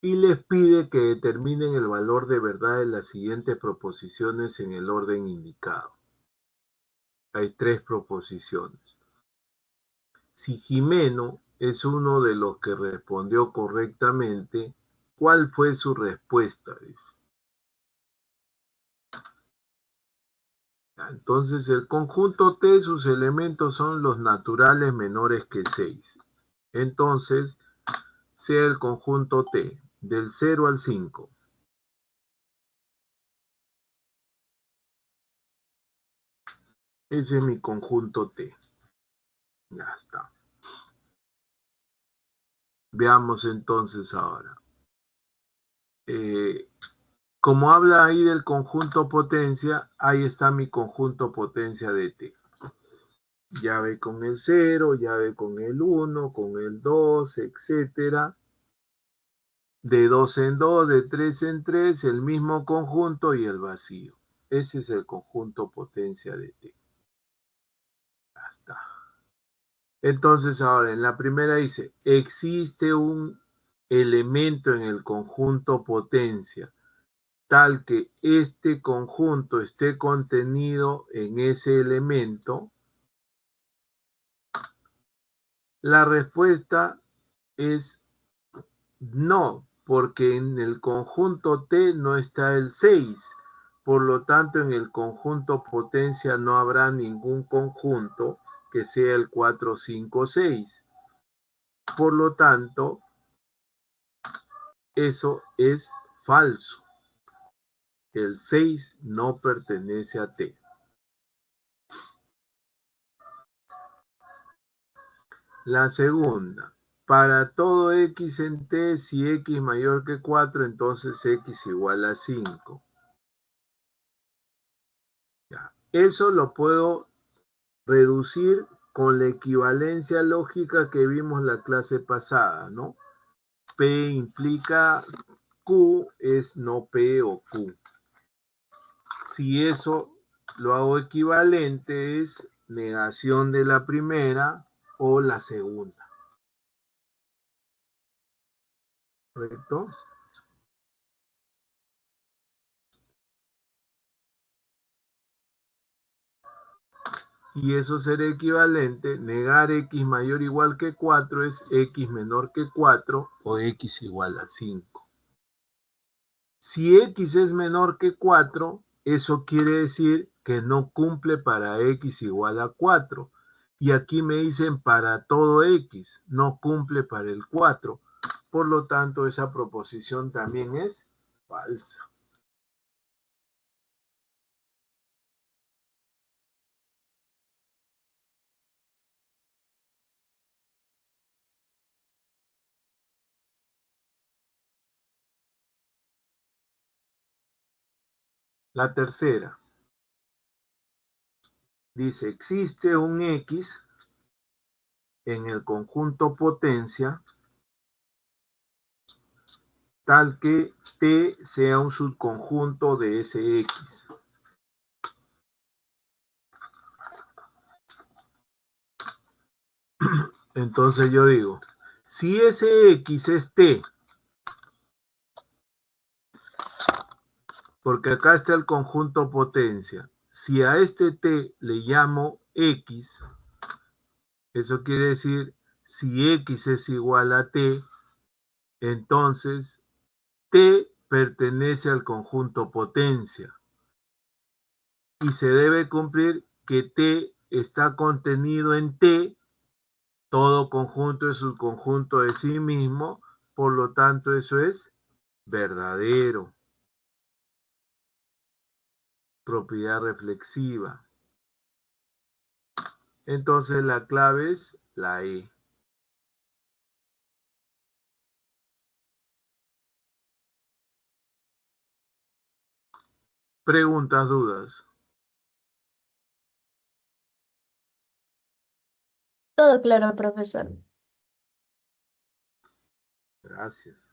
y les pide que determinen el valor de verdad de las siguientes proposiciones en el orden indicado. Hay 3 proposiciones. Si Jimeno es uno de los que respondió correctamente, ¿cuál fue su respuesta? Entonces, el conjunto T, sus elementos son los naturales menores que 6. Entonces, sea el conjunto T del 0 al 5. Ese es mi conjunto T. Ya está. Veamos entonces ahora. Como habla ahí del conjunto potencia, ahí está mi conjunto potencia de T. Llave con el 0, llave con el 1, con el 2, etcétera. De 2 en 2, de 3 en 3, el mismo conjunto y el vacío. Ese es el conjunto potencia de T. Ya está. Entonces ahora en la primera dice, existe un elemento en el conjunto potencia tal que este conjunto esté contenido en ese elemento. La respuesta es no, porque en el conjunto T no está el 6. Por lo tanto, en el conjunto potencia no habrá ningún conjunto que sea el 4, 5, 6. Por lo tanto, eso es falso. El 6 no pertenece a T. La segunda. Para todo x en T, si x mayor que 4, entonces x igual a 5. Ya. Eso lo puedo reducir con la equivalencia lógica que vimos la clase pasada, ¿no? P implica Q es no P o Q. Si eso lo hago equivalente es negación de la primera o la segunda. ¿Correcto? Y eso será equivalente, negar x mayor o igual que 4 es x menor que 4 o x igual a 5. Si x es menor que 4, eso quiere decir que no cumple para x igual a 4. Y aquí me dicen para todo x, no cumple para el 4. Por lo tanto, esa proposición también es falsa. La tercera. Dice, existe un x en el conjunto potencia tal que T sea un subconjunto de ese X. Entonces yo digo, si ese X es T, porque acá está el conjunto potencia, si a este T le llamo X, eso quiere decir, si X es igual a T, entonces T pertenece al conjunto potencia. Y se debe cumplir que T está contenido en T, todo conjunto es subconjunto de sí mismo, por lo tanto eso es verdadero. Propiedad reflexiva. Entonces la clave es la E. Preguntas, dudas. Todo claro, profesor. Gracias.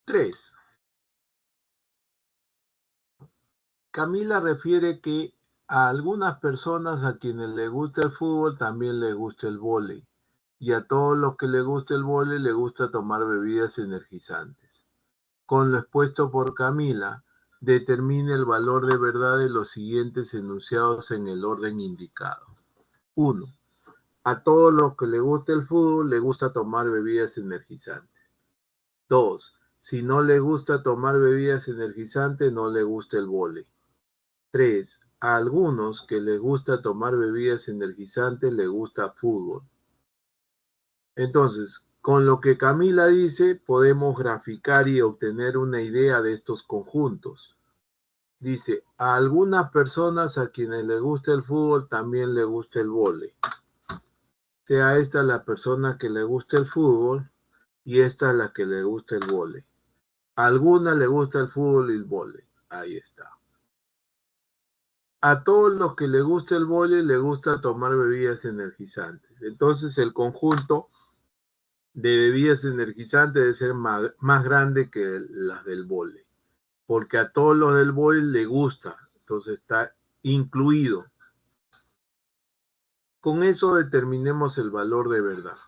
Tres. Camila refiere que a algunas personas a quienes les gusta el fútbol también les gusta el vóley, y a todos los que les gusta el vóley les gusta tomar bebidas energizantes. Con lo expuesto por Camila, determine el valor de verdad de los siguientes enunciados en el orden indicado. 1. A todos los que les gusta el fútbol les gusta tomar bebidas energizantes. 2. Si no les gusta tomar bebidas energizantes, no les gusta el vóley. 3. A algunos que les gusta tomar bebidas energizantes les gusta fútbol. Entonces, con lo que Camila dice, podemos graficar y obtener una idea de estos conjuntos. Dice, a algunas personas a quienes les gusta el fútbol también les gusta el vóley. Sea esta la persona que le gusta el fútbol y esta la que le gusta el vóley. A algunas le gusta el fútbol y el vóley. Ahí está. A todos los que les gusta el vóley les gusta tomar bebidas energizantes. Entonces el conjunto de bebidas energizantes debe ser más grande que las del vóley. porque a todos los del BOE le gusta, entonces está incluido. Con eso determinemos el valor de verdad.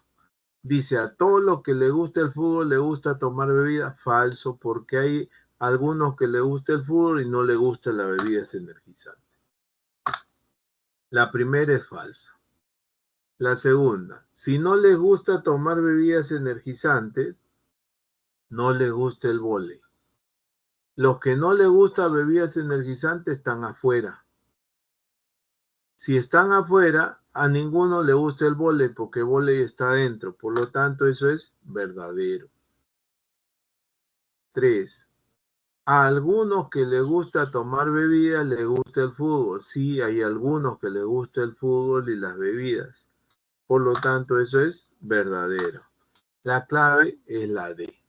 Dice, a todos los que le gusta el fútbol, le gusta tomar bebida. Falso, porque hay algunos que le gusta el fútbol y no le gusta la bebida energizante. La primera es falsa. La segunda, si no les gusta tomar bebidas energizantes, no les gusta el vóley. Los que no les gustan bebidas energizantes están afuera. Si están afuera, a ninguno le gusta el vóley porque el vóley está adentro. Por lo tanto, eso es verdadero. 3. A algunos que les gusta tomar bebidas, les gusta el fútbol. Sí, hay algunos que les gusta el fútbol y las bebidas. Por lo tanto, eso es verdadero. La clave es la D.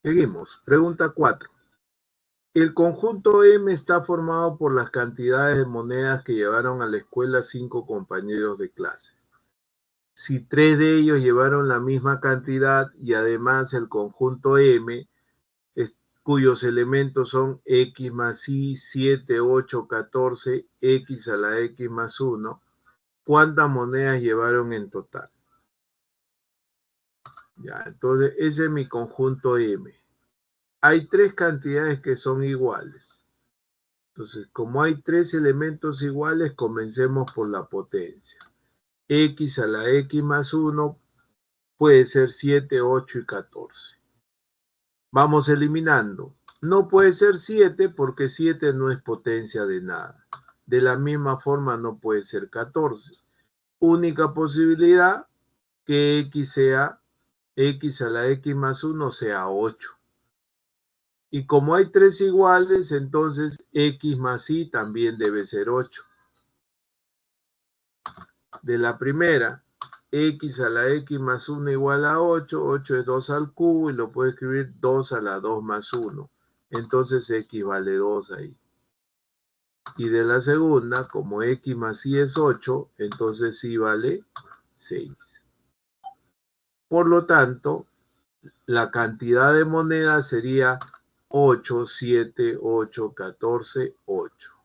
Seguimos. Pregunta 4. El conjunto M está formado por las cantidades de monedas que llevaron a la escuela 5 compañeros de clase. Si 3 de ellos llevaron la misma cantidad y además el conjunto M cuyos elementos son x más y, 7, 8, 14, x a la x más 1, ¿cuántas monedas llevaron en total? Ya, entonces ese es mi conjunto M. Hay tres cantidades que son iguales. Entonces, como hay tres elementos iguales, comencemos por la potencia. X a la X más 1 puede ser 7, 8 y 14. Vamos eliminando. No puede ser 7 porque 7 no es potencia de nada. De la misma forma no puede ser 14. Única posibilidad que X sea X a la X más 1 sea 8. Y como hay tres iguales, entonces X más Y también debe ser 8. De la primera, X a la X más 1 igual a 8. 8 es 2 al cubo y lo puedo escribir 2 a la 2 más 1. Entonces X vale 2 ahí. Y de la segunda, como X más Y es 8, entonces Y vale 6. Por lo tanto, la cantidad de monedas sería 8, 7, 8, 14, 8.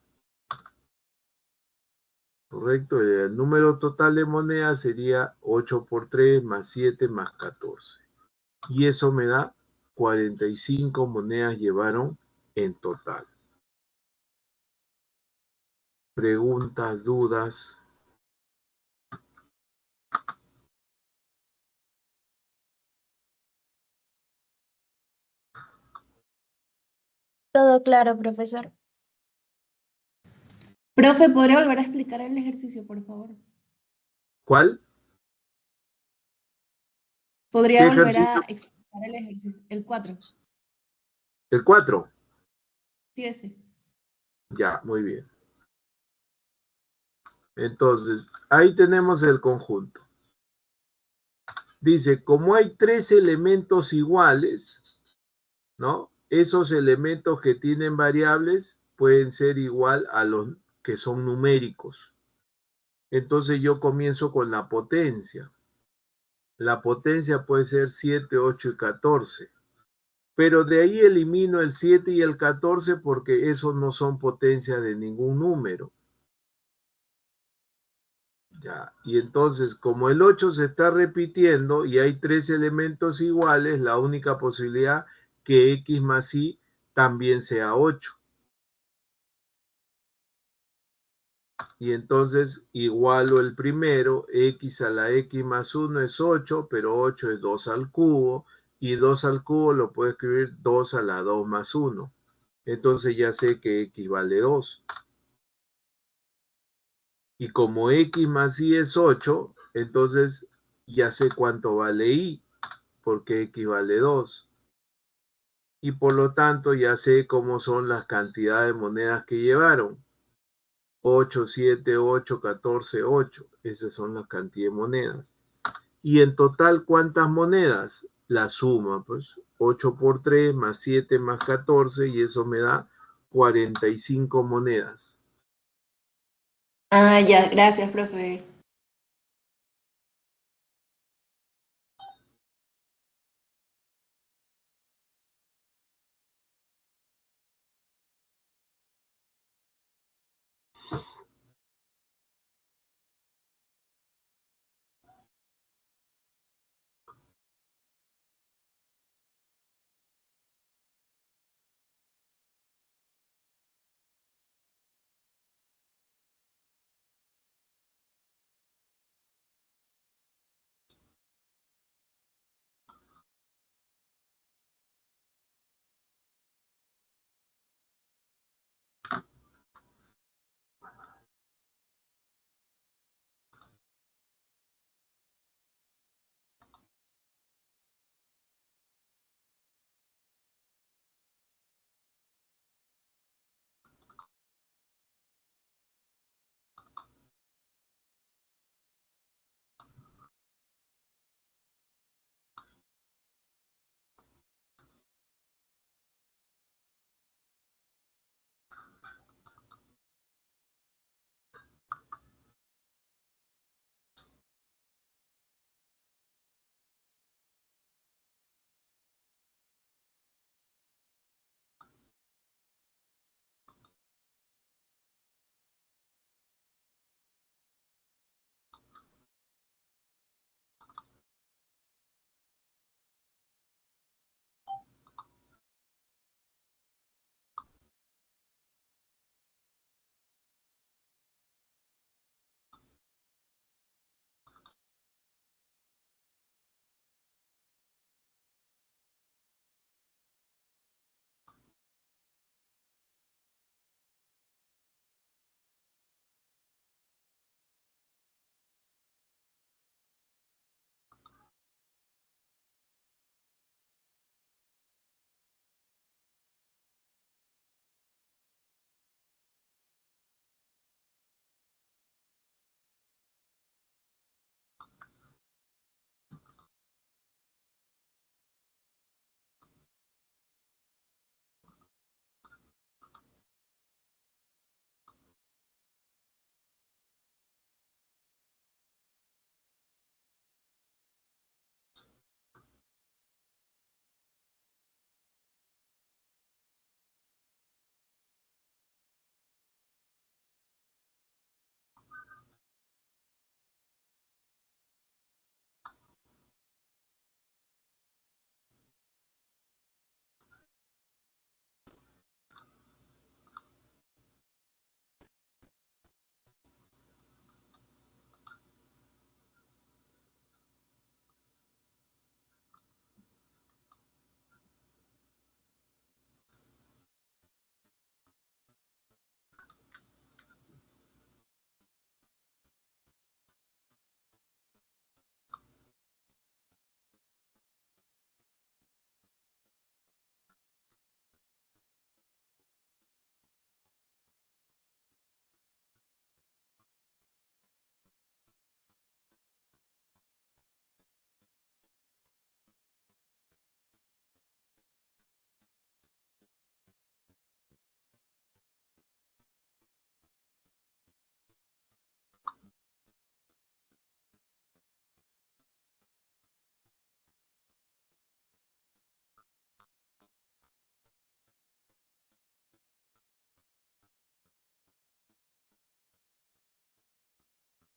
¿Correcto? El número total de monedas sería 8 por 3 más 7 más 14. Y eso me da 45 monedas llevaron en total. Preguntas, dudas. Todo claro, profesor. Profe, ¿podría volver a explicar el ejercicio, por favor? ¿Cuál? ¿Podría ¿Qué volver a ejercicio? explicar el ejercicio? El 4. El 4. Sí, ese. Ya, muy bien. Entonces, ahí tenemos el conjunto. Dice, como hay tres elementos iguales, ¿no? Esos elementos que tienen variables pueden ser igual a los que son numéricos. Entonces yo comienzo con la potencia. La potencia puede ser 7, 8 y 14. Pero de ahí elimino el 7 y el 14 porque esos no son potencia de ningún número. Ya. Y entonces, como el 8 se está repitiendo y hay tres elementos iguales, la única posibilidad que X más Y también sea 8. Y entonces igualo el primero, X a la X más 1 es 8, pero 8 es 2 al cubo, y 2 al cubo lo puedo escribir 2 a la 2 más 1. Entonces ya sé que X vale 2. Y como X más Y es 8, entonces ya sé cuánto vale Y, porque X vale 2. Y por lo tanto ya sé cómo son las cantidades de monedas que llevaron. 8, 7, 8, 14, 8. Esas son las cantidades de monedas. Y en total, ¿cuántas monedas? La suma, pues 8 por 3 más 7 más 14 y eso me da 45 monedas. Ah, ya, gracias, profe.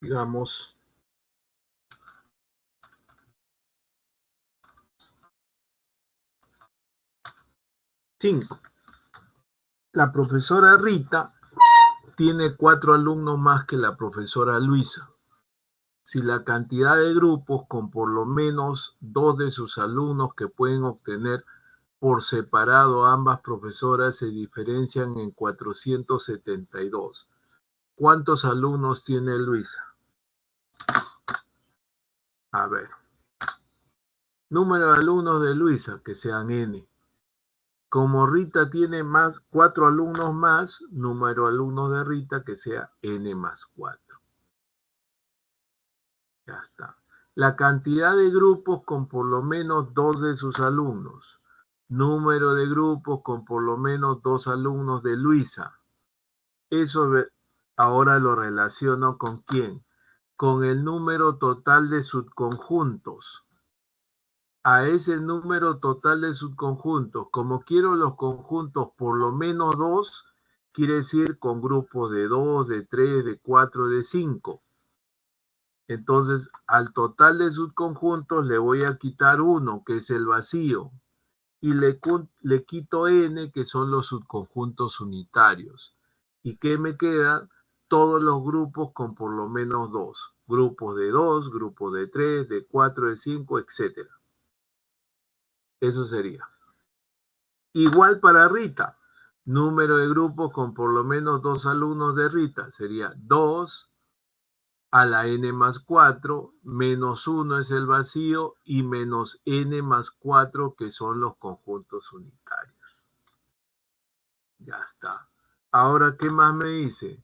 digamos, cinco. La profesora Rita tiene 4 alumnos más que la profesora Luisa. Si la cantidad de grupos con por lo menos 2 de sus alumnos que pueden obtener por separado ambas profesoras se diferencian en 472. ¿Cuántos alumnos tiene Luisa? A ver. Número de alumnos de Luisa, que sean n. Como Rita tiene 4 alumnos más, número de alumnos de Rita que sea n más 4. Ya está. La cantidad de grupos con por lo menos 2 de sus alumnos. Número de grupos con por lo menos 2 alumnos de Luisa. Eso ahora lo relaciono con ¿quién? Con el número total de subconjuntos. A ese número total de subconjuntos, como quiero los conjuntos por lo menos 2, quiere decir con grupos de 2, de 3, de 4, de 5. Entonces, al total de subconjuntos le voy a quitar 1, que es el vacío, y le quito n, que son los subconjuntos unitarios. ¿Y qué me queda? Todos los grupos con por lo menos 2. Grupos de 2, grupos de 3, de 4, de 5, etc. Eso sería. Igual para Rita. Número de grupos con por lo menos 2 alumnos de Rita sería 2 a la n más 4, menos 1 es el vacío y menos n más 4 que son los conjuntos unitarios. Ya está. Ahora, ¿qué más me dice?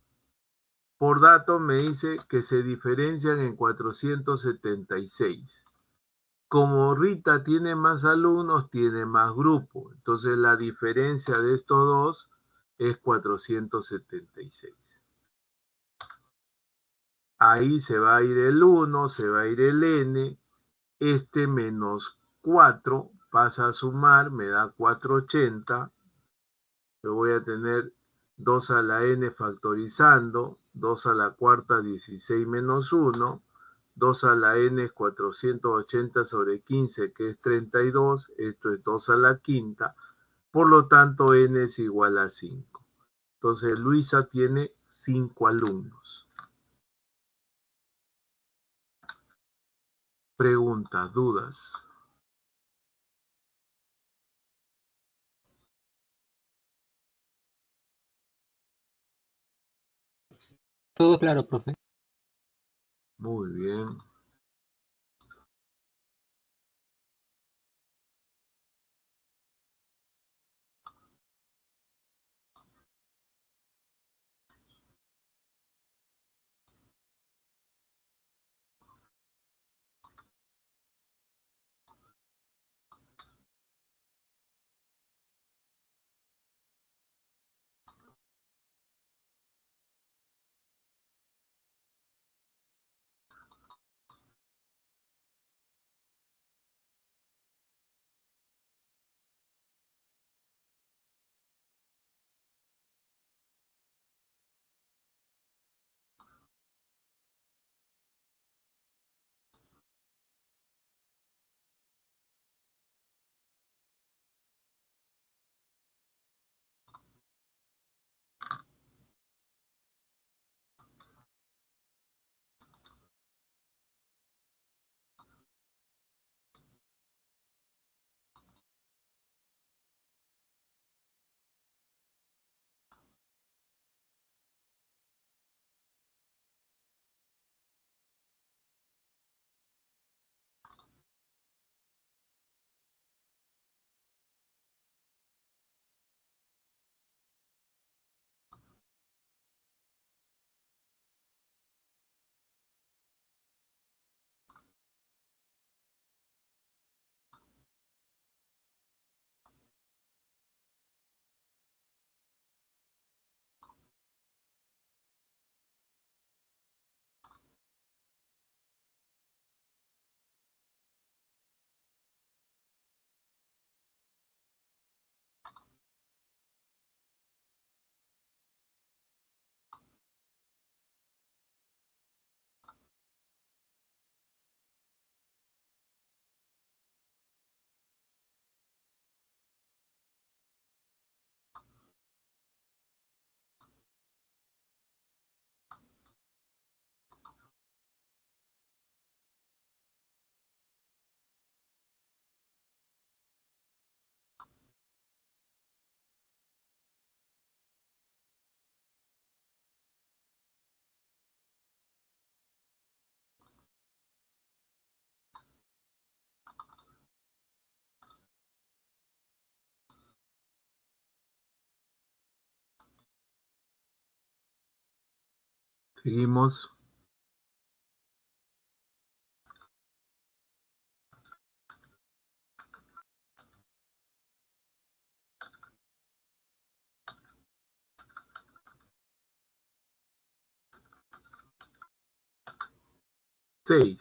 Por datos me dice que se diferencian en 476. Como Rita tiene más alumnos, tiene más grupos. Entonces la diferencia de estos dos es 476. Ahí se va a ir el 1, se va a ir el n. Este menos 4 pasa a sumar, me da 480. Yo voy a tener 2 a la n factorizando, 2 a la cuarta 16 menos 1, 2 a la n es 480 sobre 15, que es 32, esto es 2 a la quinta, por lo tanto n es igual a 5. Entonces Luisa tiene 5 alumnos. Preguntas, dudas. Todo claro, profe. Muy bien. Seguimos. Seis.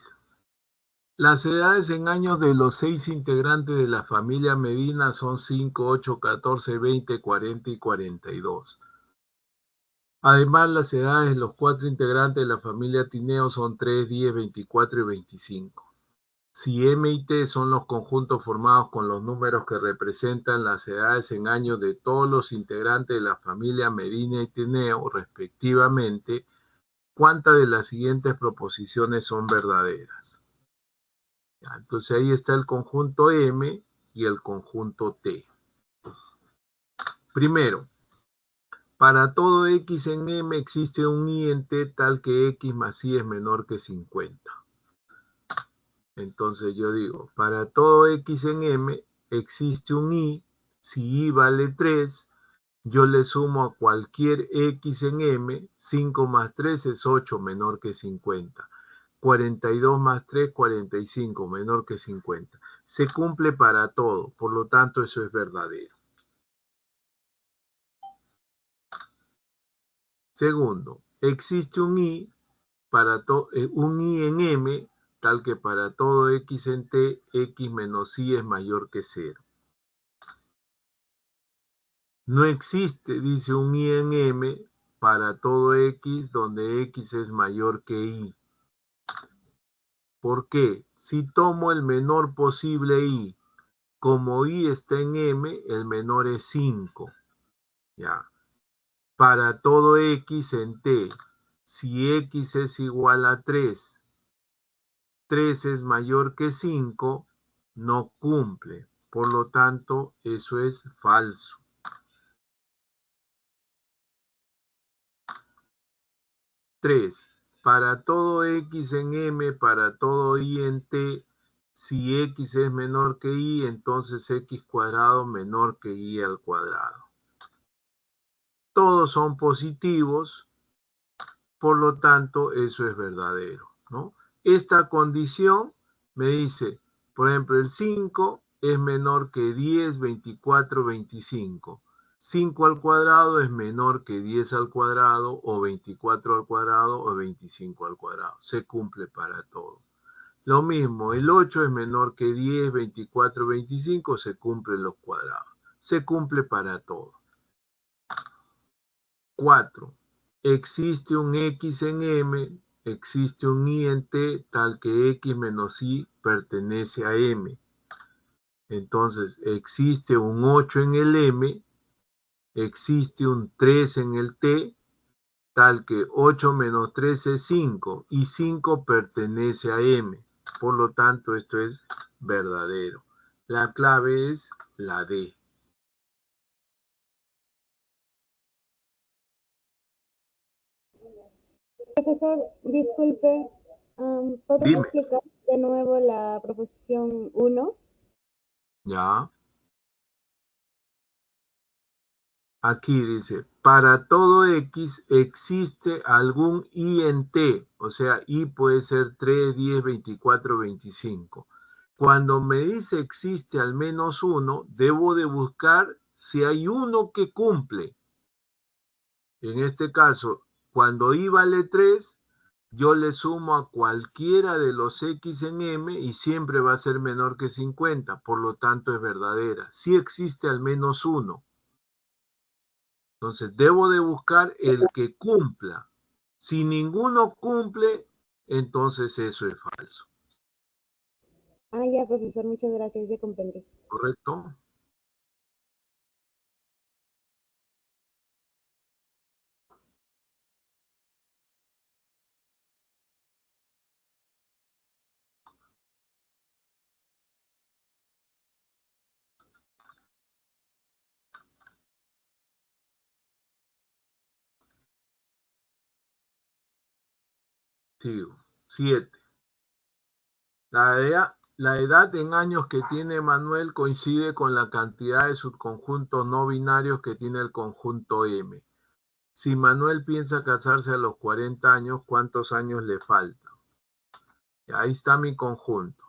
Las edades en años de los 6 integrantes de la familia Medina son 5, 8, 14, 20, 40 y 42. Además, las edades de los 4 integrantes de la familia Tineo son 3, 10, 24 y 25. Si M y T son los conjuntos formados con los números que representan las edades en años de todos los integrantes de la familia Medina y Tineo, respectivamente, ¿cuántas de las siguientes proposiciones son verdaderas? Ya, entonces ahí está el conjunto M y el conjunto T. Primero, para todo X en M existe un Y en T tal que X más Y es menor que 50. Entonces yo digo, para todo X en M existe un Y, si Y vale 3, yo le sumo a cualquier X en M, 5 más 3 es 8 menor que 50. 42 más 3, 45 menor que 50. Se cumple para todo, por lo tanto eso es verdadero. Segundo, existe un Y, un Y en M, tal que para todo X en T, X menos Y es mayor que 0. No existe, dice, un Y en M para todo X donde X es mayor que Y. ¿Por qué? Si tomo el menor posible Y, como Y está en M, el menor es 5. Ya. Para todo X en T, si X es igual a 3, 3 es mayor que 5, no cumple. Por lo tanto, eso es falso. 3. Para todo X en M, para todo Y en T, si X es menor que Y, entonces X cuadrado menor que Y al cuadrado. Todos son positivos, por lo tanto, eso es verdadero, ¿no? Esta condición me dice, por ejemplo, el 5 es menor que 10, 24, 25. 5 al cuadrado es menor que 10 al cuadrado, o 24 al cuadrado, o 25 al cuadrado. Se cumple para todo. Lo mismo, el 8 es menor que 10, 24, 25, se cumplen los cuadrados. Se cumple para todo. 4. Existe un X en M, existe un Y en T, tal que X menos Y pertenece a M. Entonces, existe un 8 en el M, existe un 3 en el T, tal que 8 menos 3 es 5, y 5 pertenece a M. Por lo tanto, esto es verdadero. La clave es la D. Profesor, disculpe, ¿podría Dime. explicar de nuevo la proposición 1? Ya. Aquí dice, para todo X existe algún Y en T, o sea, Y puede ser 3, 10, 24, 25. Cuando me dice existe al menos uno, debo de buscar si hay uno que cumple. En este caso, cuando Y vale 3, yo le sumo a cualquiera de los X en M y siempre va a ser menor que 50, por lo tanto es verdadera. Sí existe al menos uno. Entonces, debo de buscar el que cumpla. Si ninguno cumple, entonces eso es falso. Ya, profesor, muchas gracias, ya comprendí. ¿Correcto? Sigo. 7. La edad en años que tiene Manuel coincide con la cantidad de subconjuntos no binarios que tiene el conjunto M. Si Manuel piensa casarse a los 40 años, ¿cuántos años le faltan? Ahí está mi conjunto.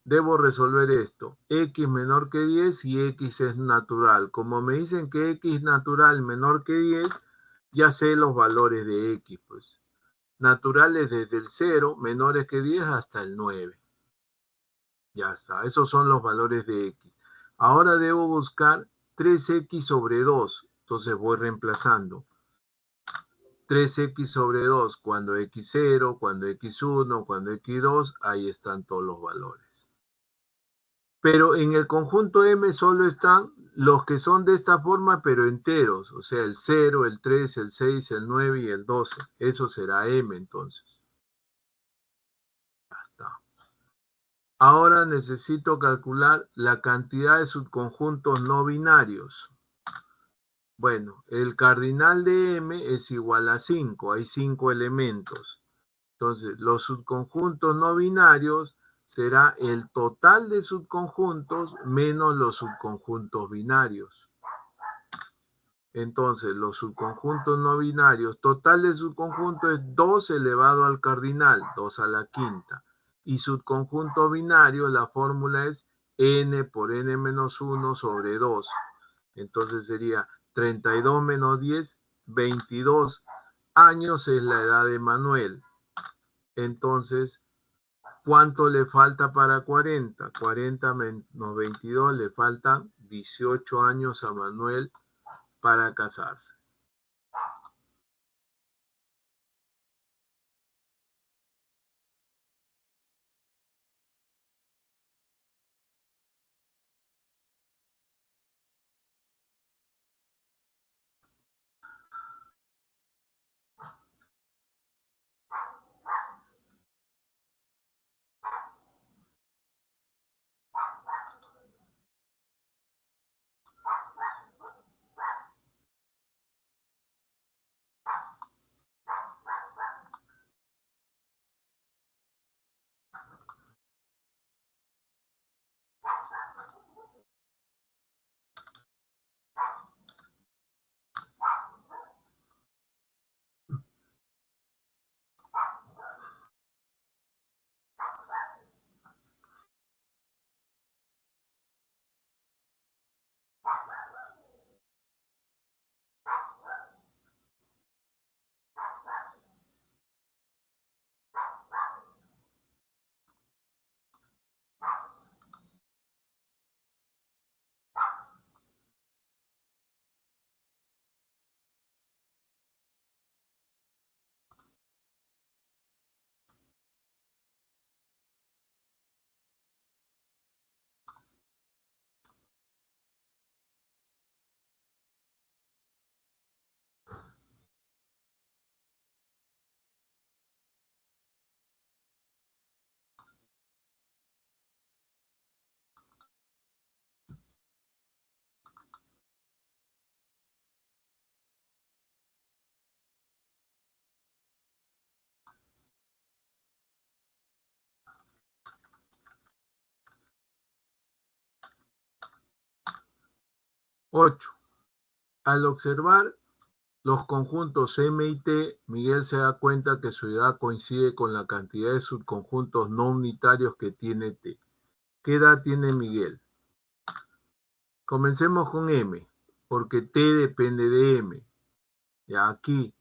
Debo resolver esto. X menor que 10 y X es natural. Como me dicen que X natural menor que 10, ya sé los valores de X, pues. Naturales desde el 0, menores que 10 hasta el 9. Ya está, esos son los valores de X. Ahora debo buscar 3X sobre 2. Entonces voy reemplazando. 3X sobre 2, cuando X0, cuando X1, cuando X2, ahí están todos los valores. Pero en el conjunto M solo están los que son de esta forma, pero enteros. O sea, el 0, el 3, el 6, el 9 y el 12. Eso será M entonces. Ya está. Ahora necesito calcular la cantidad de subconjuntos no binarios. Bueno, el cardinal de M es igual a 5. Hay 5 elementos. Entonces, los subconjuntos no binarios será el total de subconjuntos menos los subconjuntos binarios. Entonces, los subconjuntos no binarios, total de subconjunto es 2 elevado al cardinal, 2 a la quinta. Y subconjunto binario, la fórmula es n por n menos 1 sobre 2. Entonces sería 32 menos 10, 22 años es la edad de Manuel. Entonces, ¿cuánto le falta para 40? 40 menos 22, le faltan 18 años a Manuel para casarse. Ocho. Al observar los conjuntos M y T, Miguel se da cuenta que su edad coincide con la cantidad de subconjuntos no unitarios que tiene T. ¿Qué edad tiene Miguel? Comencemos con M, porque T depende de M. Ya aquí,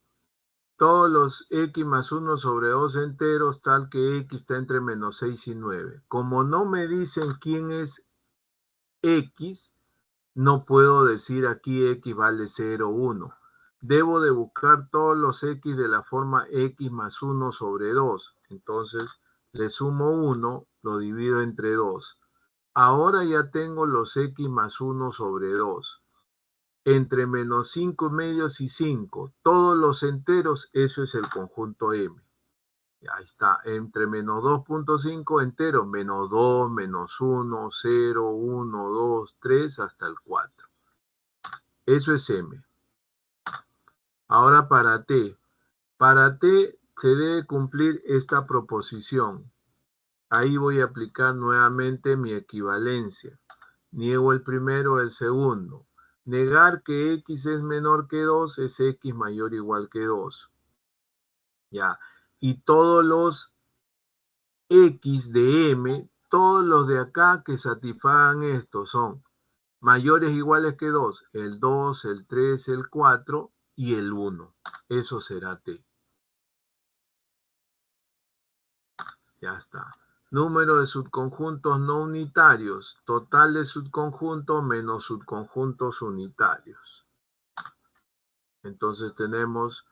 todos los X más 1 sobre 2 enteros, tal que X está entre menos 6 y 9. Como no me dicen quién es X, no puedo decir aquí X vale 0, 1. Debo de buscar todos los X de la forma X más 1 sobre 2. Entonces, le sumo 1, lo divido entre 2. Ahora ya tengo los X más 1 sobre 2. Entre menos 5 medios y 5, todos los enteros, eso es el conjunto M. Ahí está, entre menos 2.5 enteros, menos 2, menos 1, 0, 1, 2, 3, hasta el 4. Eso es M. Ahora para T. Para T se debe cumplir esta proposición. Ahí voy a aplicar nuevamente mi equivalencia. Niego el primero, el segundo. Negar que X es menor que 2 es X mayor o igual que 2. Ya. Y todos los X de M, todos los de acá que satisfagan esto son mayores o iguales que 2, el 2, el 3, el 4 y el 1. Eso será T. Ya está. Número de subconjuntos no unitarios. Total de subconjuntos menos subconjuntos unitarios. Entonces tenemos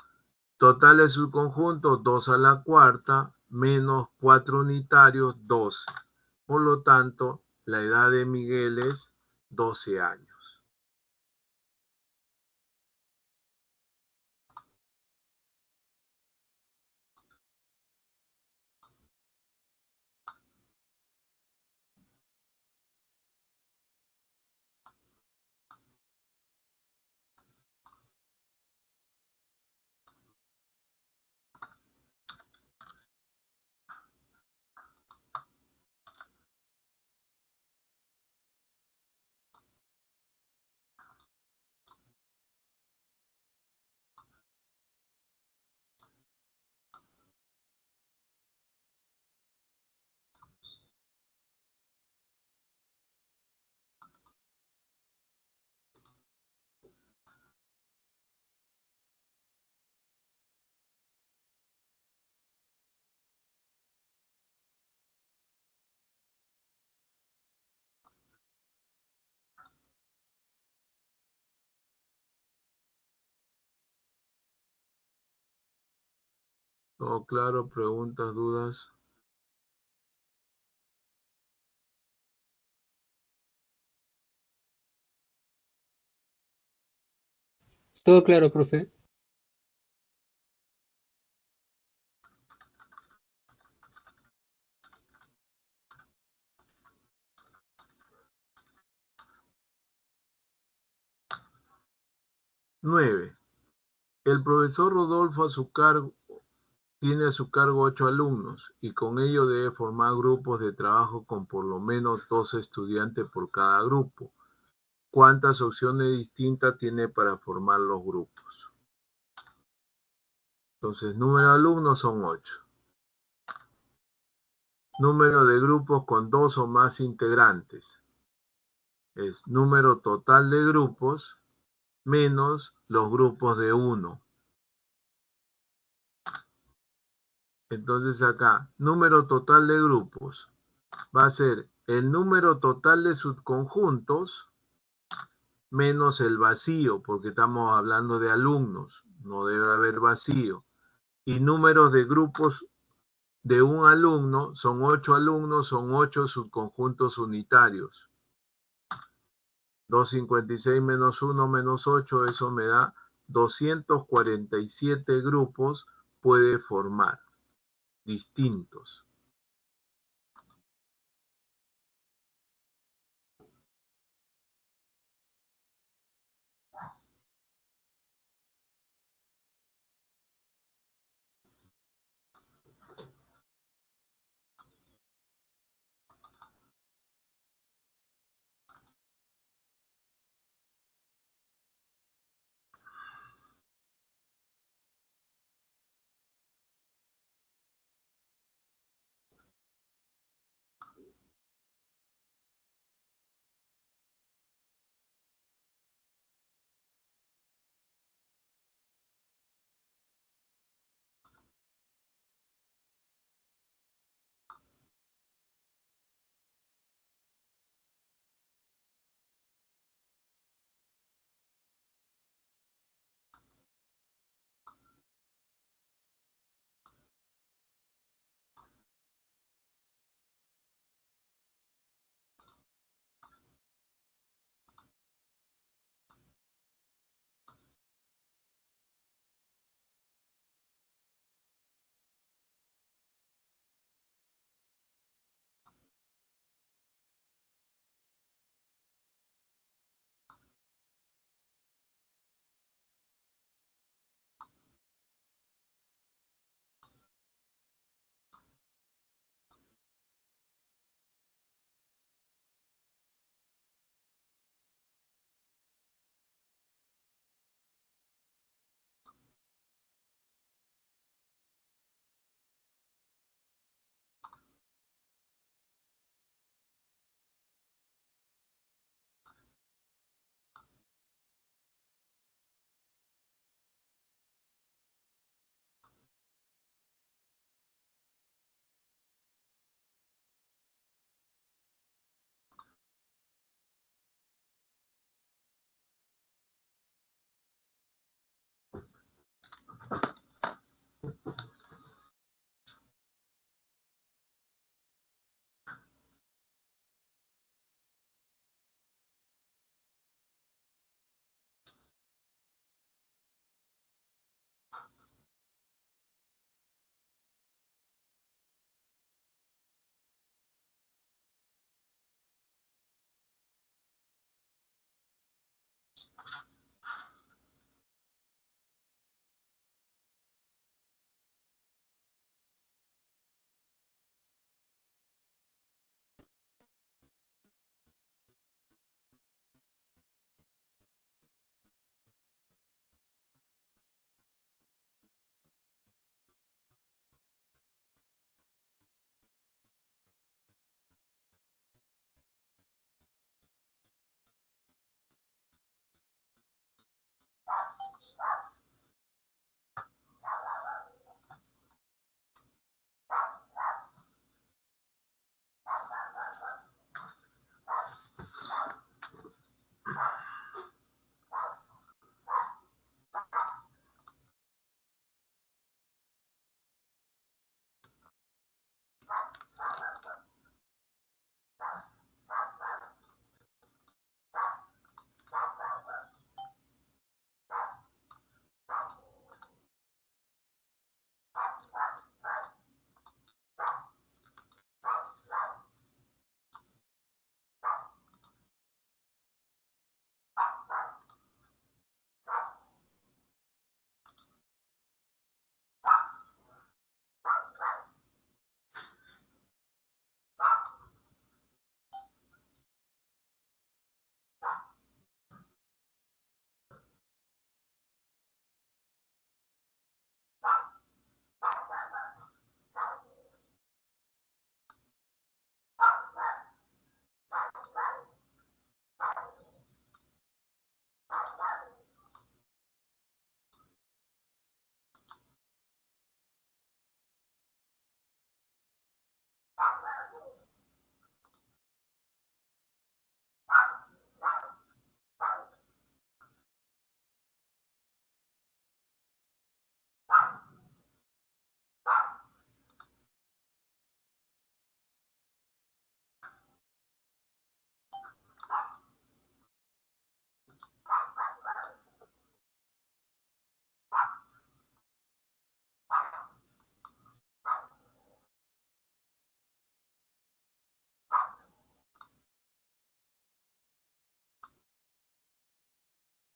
total de subconjuntos 2 a la cuarta menos 4 unitarios 12. Por lo tanto, la edad de Miguel es 12 años. ¿Todo claro? ¿Preguntas, dudas? Todo claro, profe. Nueve. El profesor Rodolfo tiene a su cargo 8 alumnos y con ello debe formar grupos de trabajo con por lo menos 12 estudiantes por cada grupo. ¿Cuántas opciones distintas tiene para formar los grupos? Entonces, número de alumnos son 8. Número de grupos con 2 o más integrantes. Es número total de grupos menos los grupos de 1. Entonces acá, número total de grupos va a ser el número total de subconjuntos menos el vacío, porque estamos hablando de alumnos, no debe haber vacío. Y números de grupos de un alumno, son 8 alumnos, son 8 subconjuntos unitarios. 256 menos 1 menos 8, eso me da 247 grupos puede formar, distintos.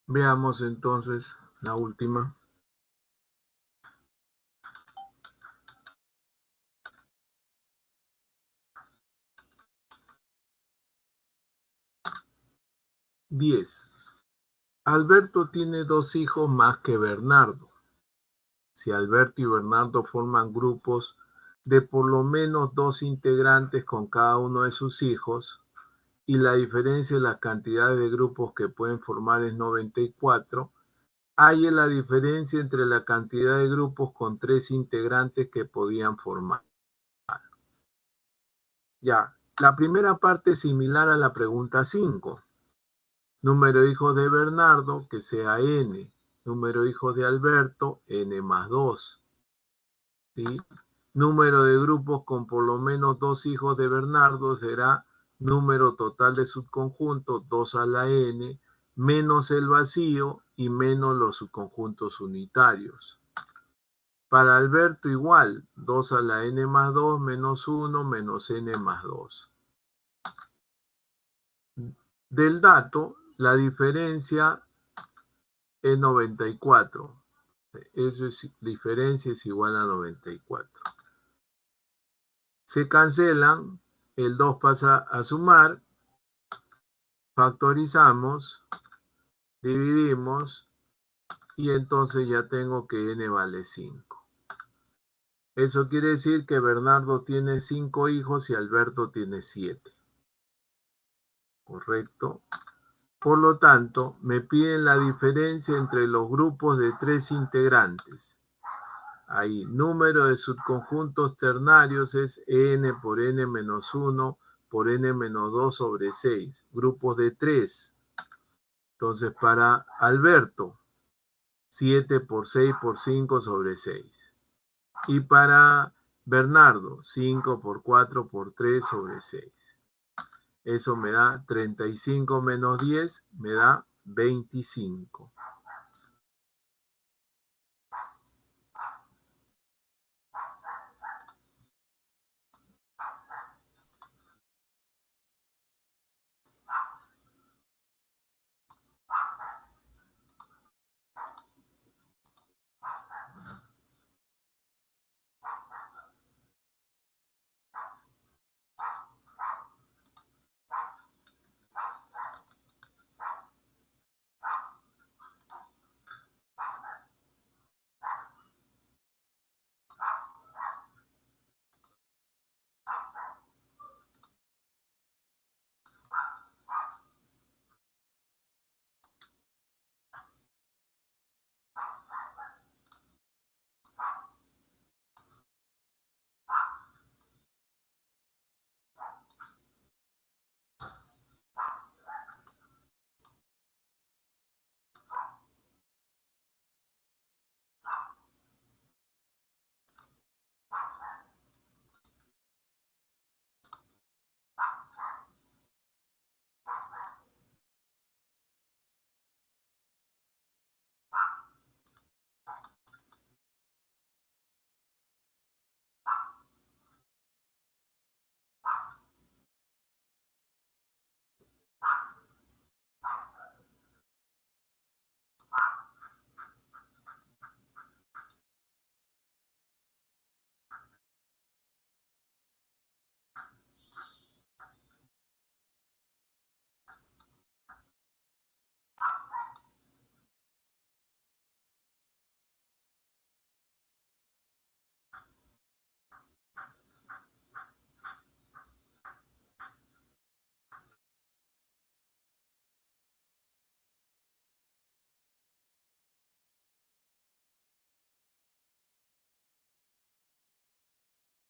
Veamos entonces la última. Diez. Alberto tiene 2 hijos más que Bernardo. Si Alberto y Bernardo forman grupos de por lo menos 2 integrantes con cada uno de sus hijos, y la diferencia de las cantidades de grupos que pueden formar es 94, hay la diferencia entre la cantidad de grupos con 3 integrantes que podían formar. Ya, la primera parte es similar a la pregunta 5. Número de hijos de Bernardo, que sea n. Número de hijos de Alberto, n más 2. ¿Sí? Número de grupos con por lo menos 2 hijos de Bernardo será número total de subconjuntos 2 a la n, menos el vacío y menos los subconjuntos unitarios. Para Alberto igual, 2 a la n más 2 menos 1 menos n más 2. Del dato, la diferencia es 94. Eso es, diferencia es igual a 94. Se cancelan, el 2 pasa a sumar, factorizamos, dividimos y entonces ya tengo que n vale 5. Eso quiere decir que Bernardo tiene 5 hijos y Alberto tiene 7. ¿Correcto? Por lo tanto, me piden la diferencia entre los grupos de 3 integrantes. Ahí, número de subconjuntos ternarios es n por n menos 1 por n menos 2 sobre 6. Grupos de 3. Entonces, para Alberto, 7 por 6 por 5 sobre 6. Y para Bernardo, 5 por 4 por 3 sobre 6. Eso me da 35 menos 10, me da 25.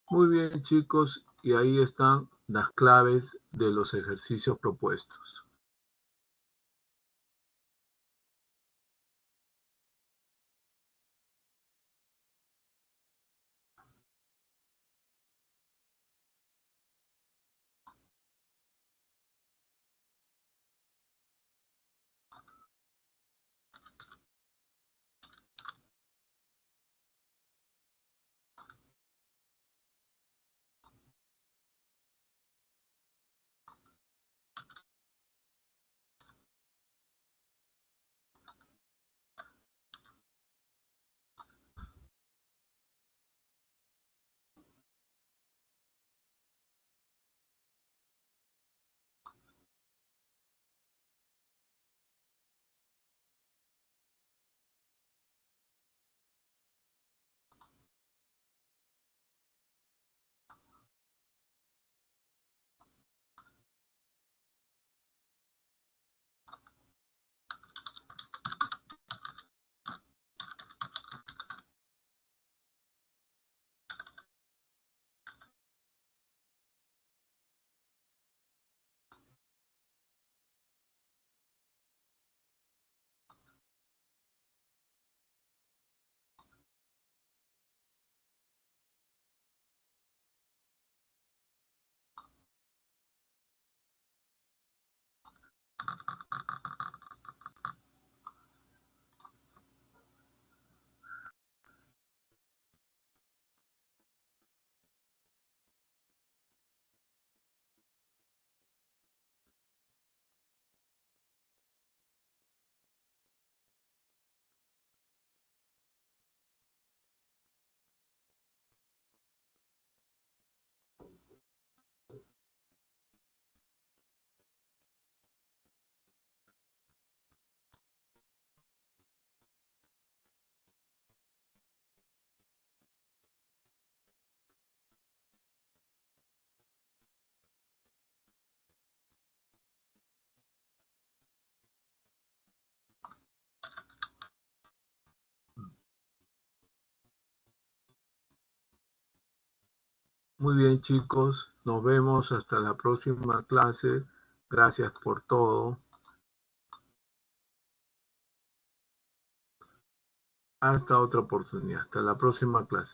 Muy bien, chicos, y ahí están las claves de los ejercicios propuestos. Muy bien, chicos. Nos vemos hasta la próxima clase. Gracias por todo. Hasta otra oportunidad. Hasta la próxima clase.